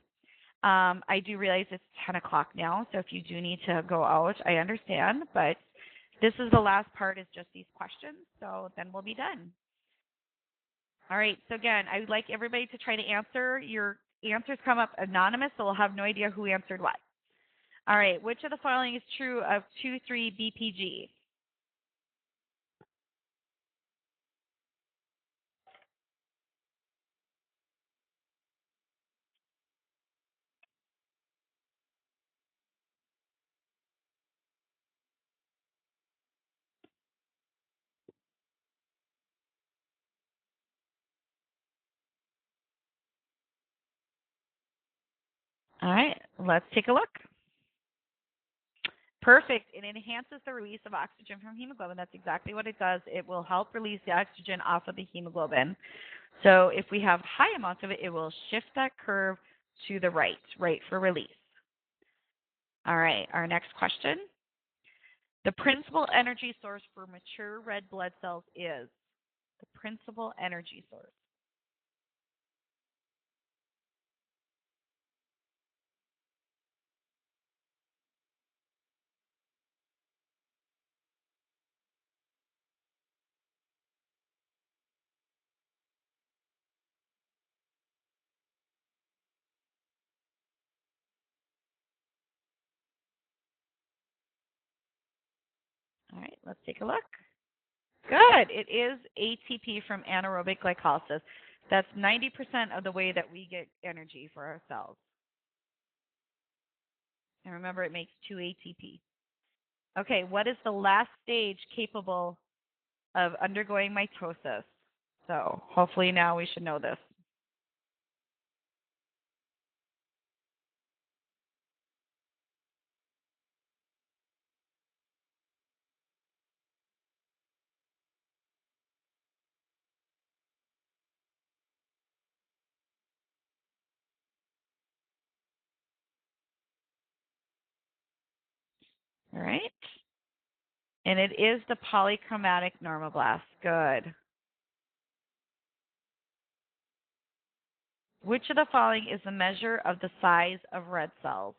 I do realize it's 10 o'clock now, so if you do need to go out, I understand, but this is the last part is just these questions, so then we'll be done. All right, so again, I would like everybody to try to answer. Your answers come up anonymous, so we'll have no idea who answered what. All right, which of the following is true of 2,3-BPG? All right, let's take a look. Perfect. It enhances the release of oxygen from hemoglobin. That's exactly what it does. It will help release the oxygen off of the hemoglobin. So if we have high amounts of it, it will shift that curve to the right for release. All right, our next question. The principal energy source for mature red blood cells is the principal energy source. All right, let's take a look. Good. It is ATP from anaerobic glycolysis. That's 90% of the way that we get energy for our cells. And remember, it makes 2 ATP. Okay, what is the last stage capable of undergoing mitosis? So hopefully now we should know this. All right. And it is the polychromatic normoblast. Good. Which of the following is the measure of the size of red cells?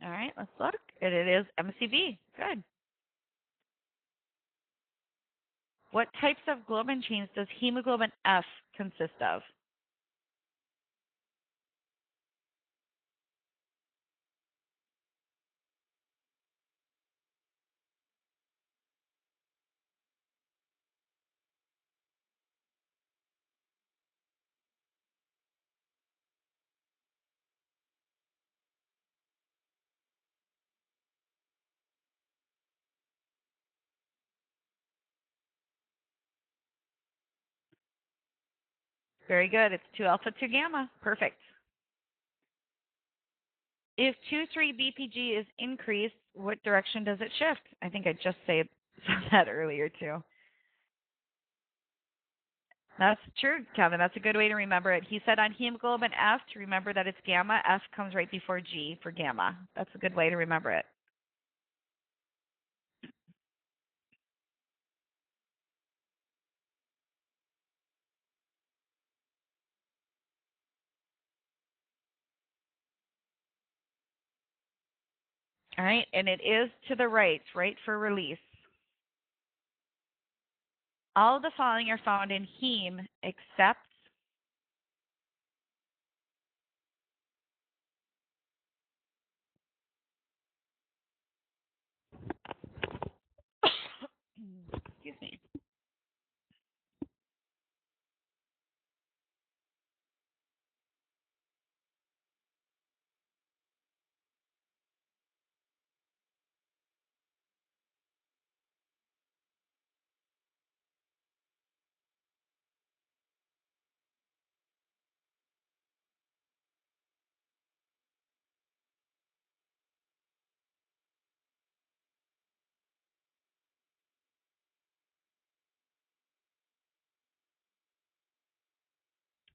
All right, let's look. And it is MCV. Good. What types of globin chains does hemoglobin F consist of? Very good. It's 2 alpha, 2 gamma. Perfect. If 2,3-BPG is increased, what direction does it shift? I think I just said that earlier too. That's true, Kevin. That's a good way to remember it. He said on hemoglobin F to remember that it's gamma. F comes right before G for gamma. That's a good way to remember it. All right, and it is to the right for release. All of the following are found in heme except excuse me.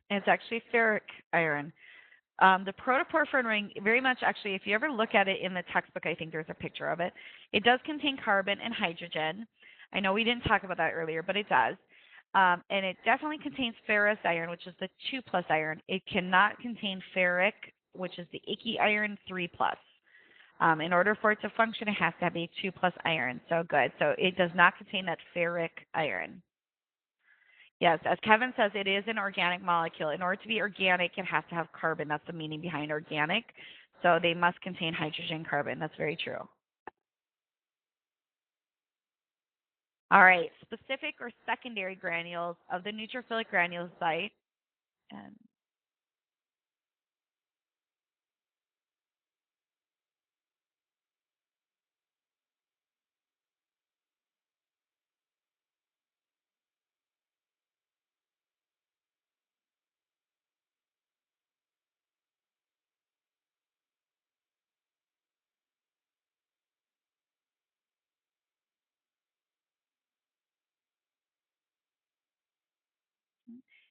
It's actually ferric iron. The protoporphyrin ring, very much actually, if you ever look at it in the textbook, I think there's a picture of it. It does contain carbon and hydrogen. I know we didn't talk about that earlier, but it does. And it definitely contains ferrous iron, which is the 2 plus iron. It cannot contain ferric, which is the icky iron 3 plus. In order for it to function, it has to have a 2 plus iron. So good. So it does not contain that ferric iron. Yes, as Kevin says, it is an organic molecule. In order to be organic, it has to have carbon. That's the meaning behind organic. So they must contain hydrogen carbon. That's very true. All right, specific or secondary granules of the neutrophilic granulocyte.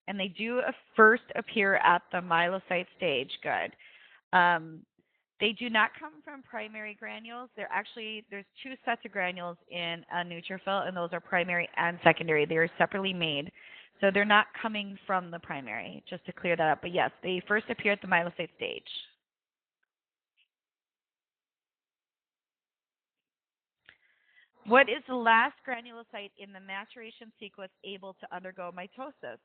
And they do first appear at the myelocyte stage. Good. Um, they do not come from primary granules. There's 2 sets of granules in a neutrophil, and those are primary and secondary. They are separately made. So they're not coming from the primary, just to clear that up. But yes, they first appear at the myelocyte stage. What is the last granulocyte in the maturation sequence able to undergo mitosis?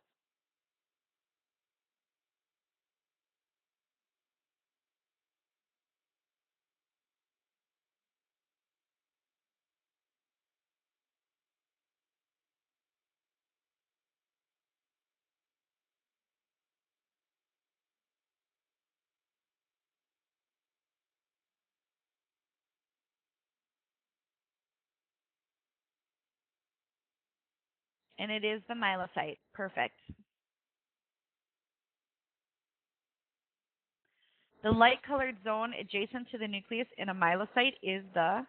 And it is the myelocyte. Perfect. The light-colored zone adjacent to the nucleus in a myelocyte is the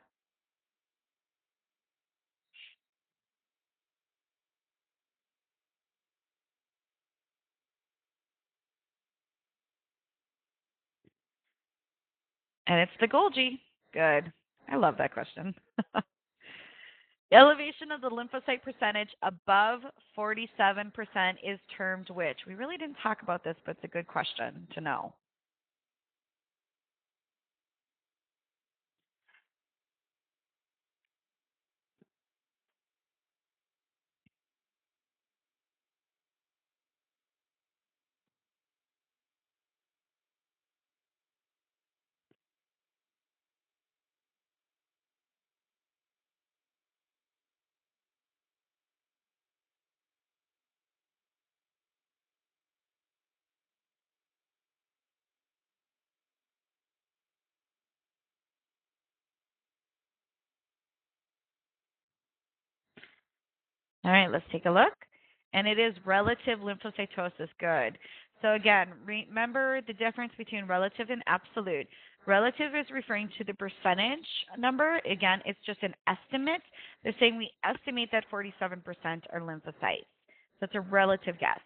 and it's the Golgi. Good. I love that question. Elevation of the lymphocyte percentage above 47% is termed which? We really didn't talk about this, but it's a good question to know. All right, let's take a look. And it is relative lymphocytosis. Good. So again, remember the difference between relative and absolute. Relative is referring to the percentage number. Again, it's just an estimate. They're saying we estimate that 47% are lymphocytes. So it's a relative guess.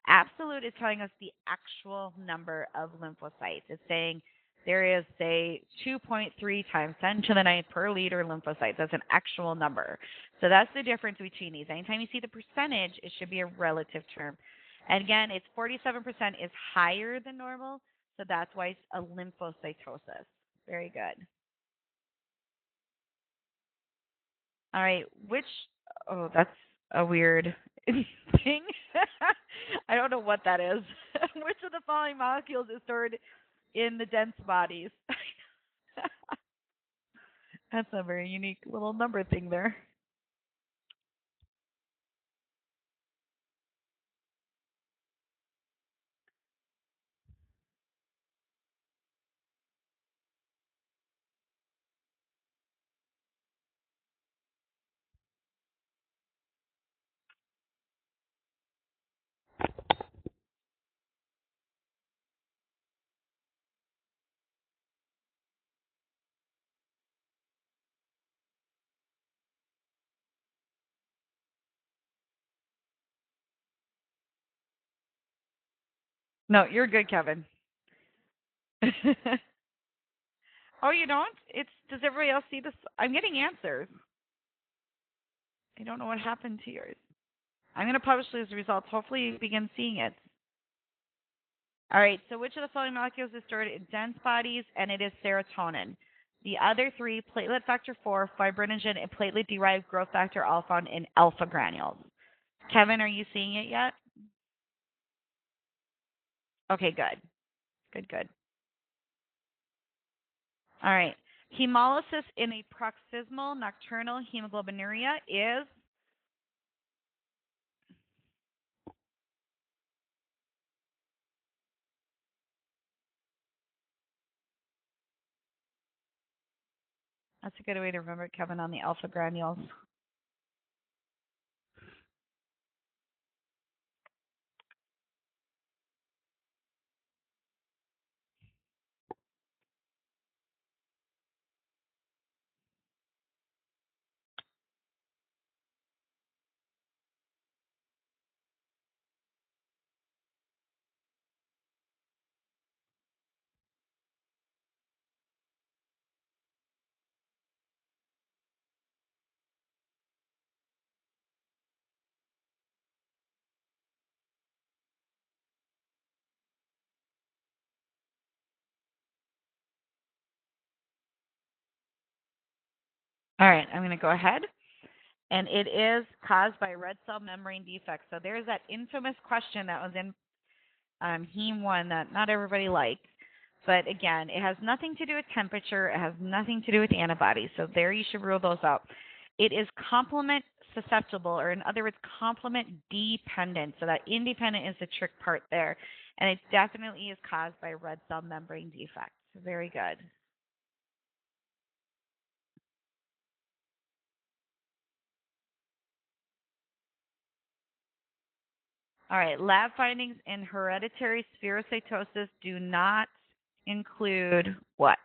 Absolute is telling us the actual number of lymphocytes. It's saying there is, say, 2.3 times 10 to the ninth per liter lymphocytes. That's an actual number. So that's the difference between these. Anytime you see the percentage, it should be a relative term. And again, it's 47% is higher than normal, so that's why it's a lymphocytosis. Very good. All right, oh, that's a weird thing. I don't know what that is. Which of the following molecules is stored in the dense bodies? That's a very unique little number thing there. No, you're good, Kevin. Oh, you don't? Does everybody else see this? I'm getting answers. I don't know what happened to yours. I'm going to publish these results. Hopefully you begin seeing it. All right, so which of the following molecules is stored in dense bodies? And it is serotonin. The other three, platelet factor 4, fibrinogen, and platelet-derived growth factor, all found in alpha granules. Kevin, are you seeing it yet? Okay, good. Good. All right. Hemolysis in a paroxysmal nocturnal hemoglobinuria is? That's a good way to remember it, Kevin, on the alpha granules. All right, I'm going to go ahead. And it is caused by red cell membrane defects. So there's that infamous question that was in Heme 1 that not everybody liked. But again, it has nothing to do with temperature. It has nothing to do with antibodies. So there you should rule those out. It is complement susceptible, or in other words, complement dependent. So that independent is the trick part there. And it definitely is caused by red cell membrane defects. Very good. All right, lab findings in hereditary spherocytosis do not include what?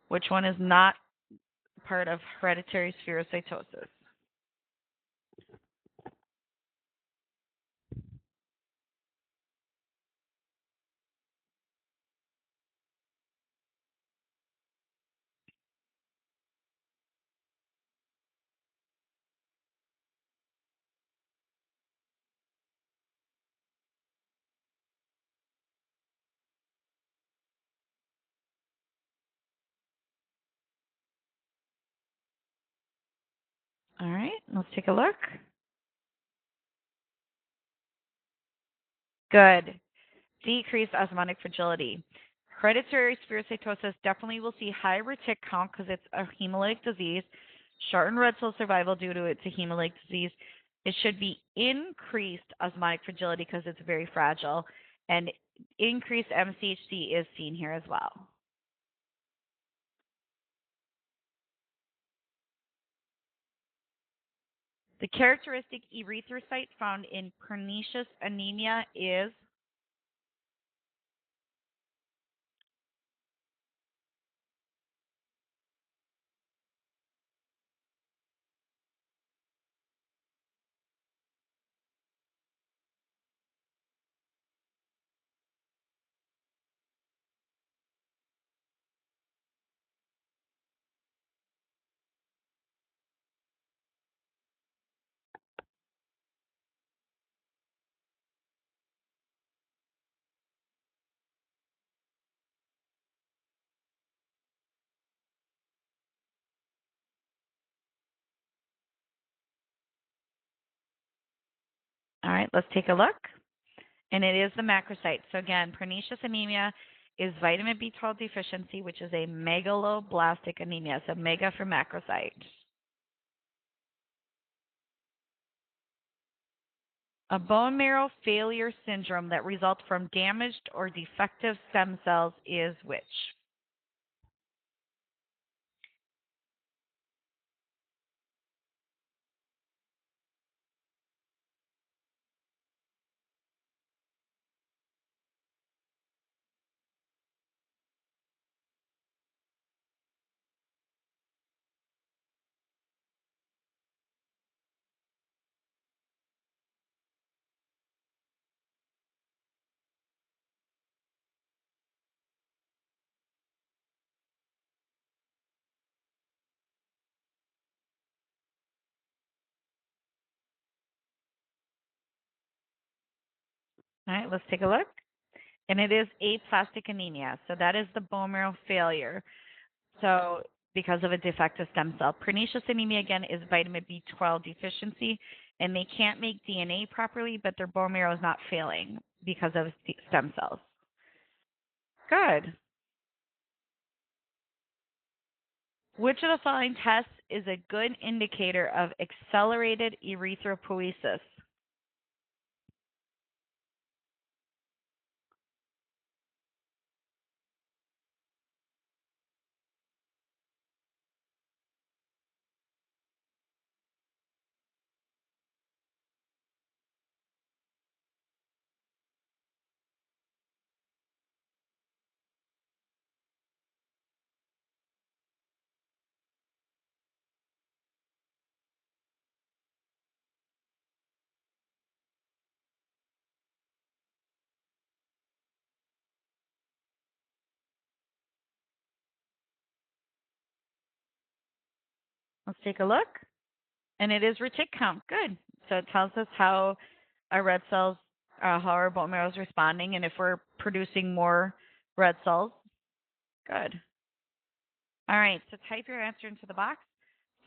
Which one is not part of hereditary spherocytosis? All right, let's take a look. Good. Decreased osmotic fragility. Hereditary spherocytosis definitely will see high retic count because it's a hemolytic disease, shortened red cell survival due to it's a hemolytic disease. It should be increased osmotic fragility because it's very fragile, and increased MCHC is seen here as well. The characteristic erythrocyte found in pernicious anemia is all right, let's take a look. And it is the macrocyte. So again, pernicious anemia is vitamin B12 deficiency, which is a megaloblastic anemia. So mega for macrocyte. A bone marrow failure syndrome that results from damaged or defective stem cells is which? All right, let's take a look. And it is aplastic anemia. So that is the bone marrow failure. So because of a defective stem cell. Pernicious anemia, again, is vitamin B12 deficiency, and they can't make DNA properly, but their bone marrow is not failing because of stem cells. Good. Which of the following tests is a good indicator of accelerated erythropoiesis? Let's take a look. And it is retic count. Good. So it tells us how our red cells, how our bone marrow is responding, and if we're producing more red cells. Good. All right. So type your answer into the box.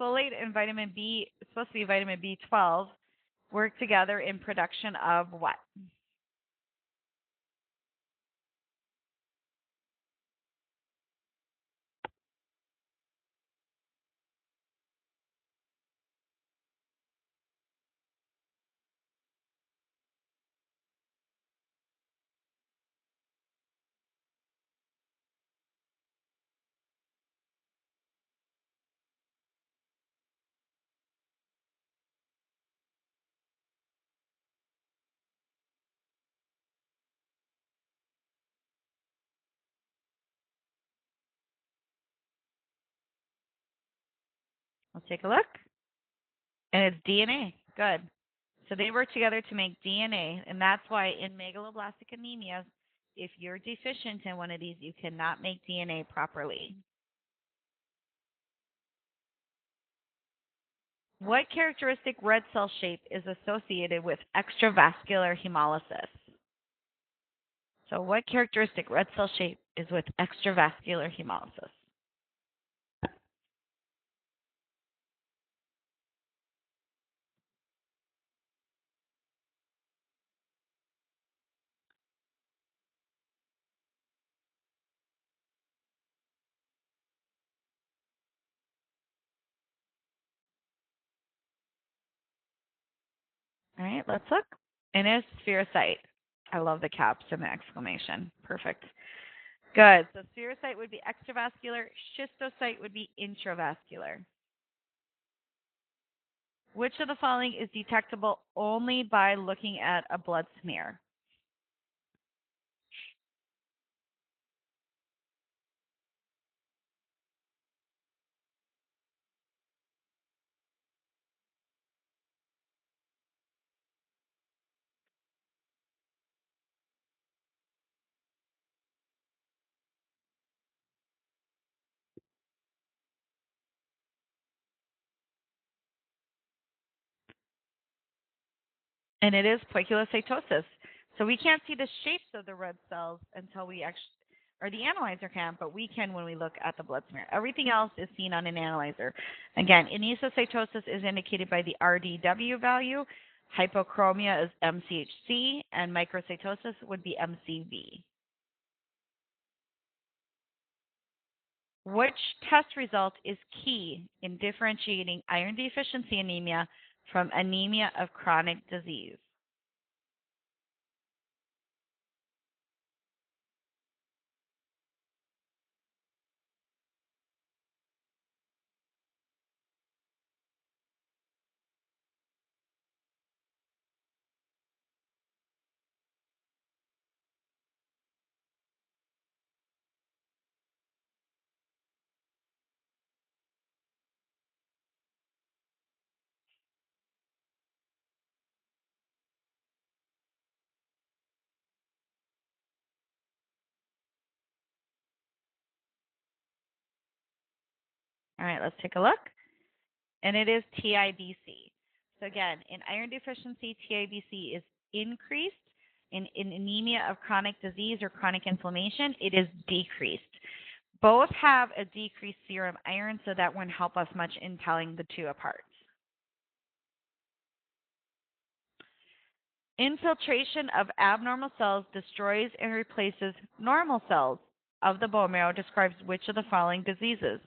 Folate and vitamin B, it's supposed to be vitamin B12, work together in production of what? Let's take a look. And it's DNA. Good. So they work together to make DNA, and that's why in megaloblastic anemia, if you're deficient in one of these, you cannot make DNA properly. What characteristic red cell shape is associated with extravascular hemolysis? So what characteristic red cell shape is with extravascular hemolysis? All right, let's look. And it's spherocyte. I love the caps and the exclamation. Perfect. Good. So spherocyte would be extravascular. Schistocyte would be intravascular. Which of the following is detectable only by looking at a blood smear? And it is poikilocytosis. So we can't see the shapes of the red cells until we actually, or the analyzer can, but we can when we look at the blood smear. Everything else is seen on an analyzer. Again, anisocytosis is indicated by the RDW value. Hypochromia is MCHC, and microcytosis would be MCV. Which test result is key in differentiating iron deficiency anemia from anemia of chronic disease? All right, let's take a look. And it is TIBC. So again, in iron deficiency, TIBC is increased. In anemia of chronic disease or chronic inflammation, it is decreased. Both have a decreased serum iron, so that wouldn't help us much in telling the two apart. Infiltration of abnormal cells destroys and replaces normal cells of the bone marrow describes which of the following diseases?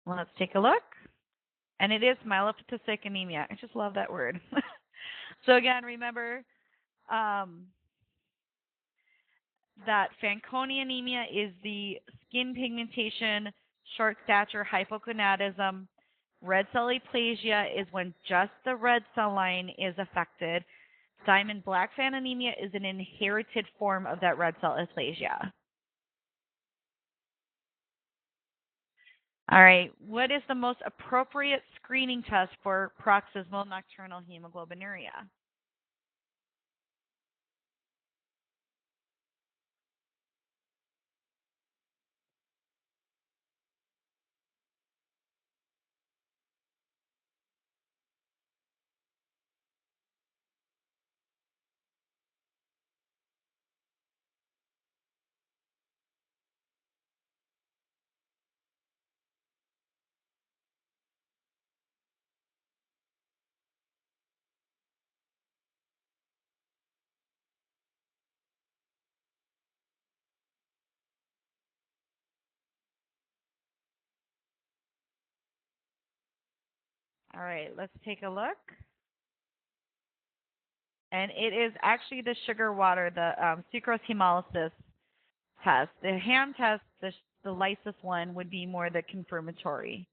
Well, let's take a look. And it is myelopotocytic anemia. I just love that word. So again, remember um, that Fanconi anemia is the skin pigmentation, short stature, hypogonadism. Red cell aplasia is when just the red cell line is affected. Diamond Blackfan anemia is an inherited form of that red cell aplasia. All right, what is the most appropriate screening test for paroxysmal nocturnal hemoglobinuria? All right, let's take a look. And it is actually the sugar water, the sucrose hemolysis test. The ham test, the lysis one, would be more the confirmatory.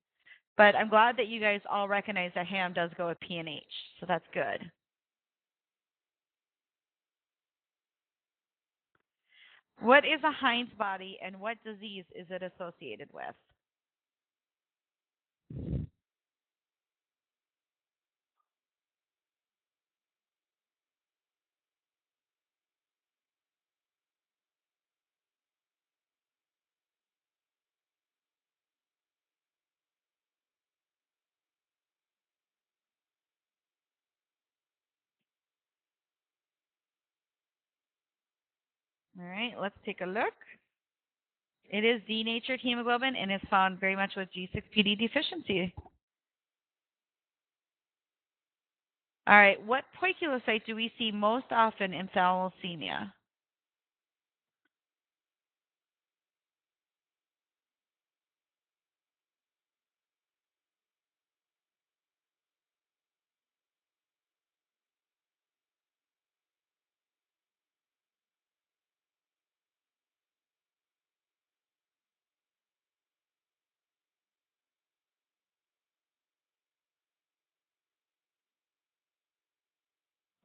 But I'm glad that you guys all recognize that ham does go with PNH, so that's good. What is a Heinz body and what disease is it associated with? All right, let's take a look. It is denatured hemoglobin and is found very much with G6PD deficiency. All right, what poikilocyte do we see most often in thalassemia?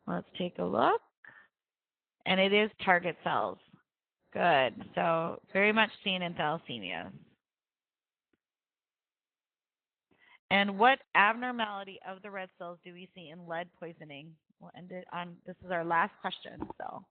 Let's take a look. And it is target cells. Good. So very much seen in thalassemia. And what abnormality of the red cells do we see in lead poisoning? We'll end it on, this is our last question, so.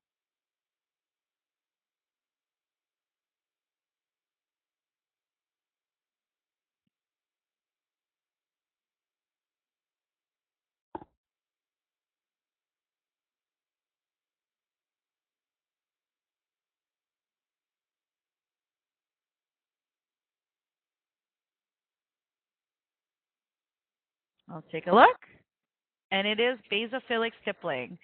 Let's take a look. And it is basophilic stippling.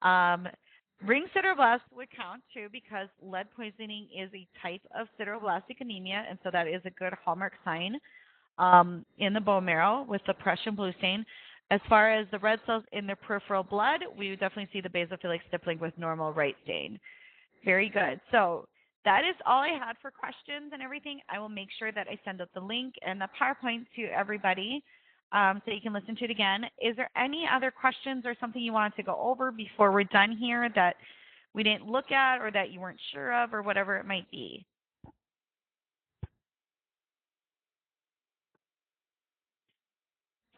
Ring sideroblasts would count too because lead poisoning is a type of sideroblastic anemia, and so that is a good hallmark sign in the bone marrow with the Prussian blue stain. As far as the red cells in the peripheral blood, we would definitely see the basophilic stippling with normal right stain. Very good. So that is all I had for questions and everything. I will make sure that I send out the link and the PowerPoint to everybody so you can listen to it again. Is there any other questions or something you wanted to go over before we're done here that we didn't look at or that you weren't sure of or whatever it might be?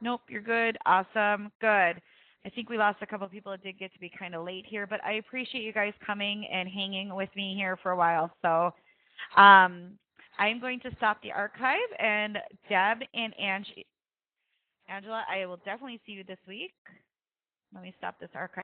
Nope, you're good. Awesome. Good. I think we lost a couple of people. It did get to be kind of late here, but I appreciate you guys coming and hanging with me here for a while. So I'm going to stop the archive, and Deb and Angela, I will definitely see you this week. Let me stop this archive.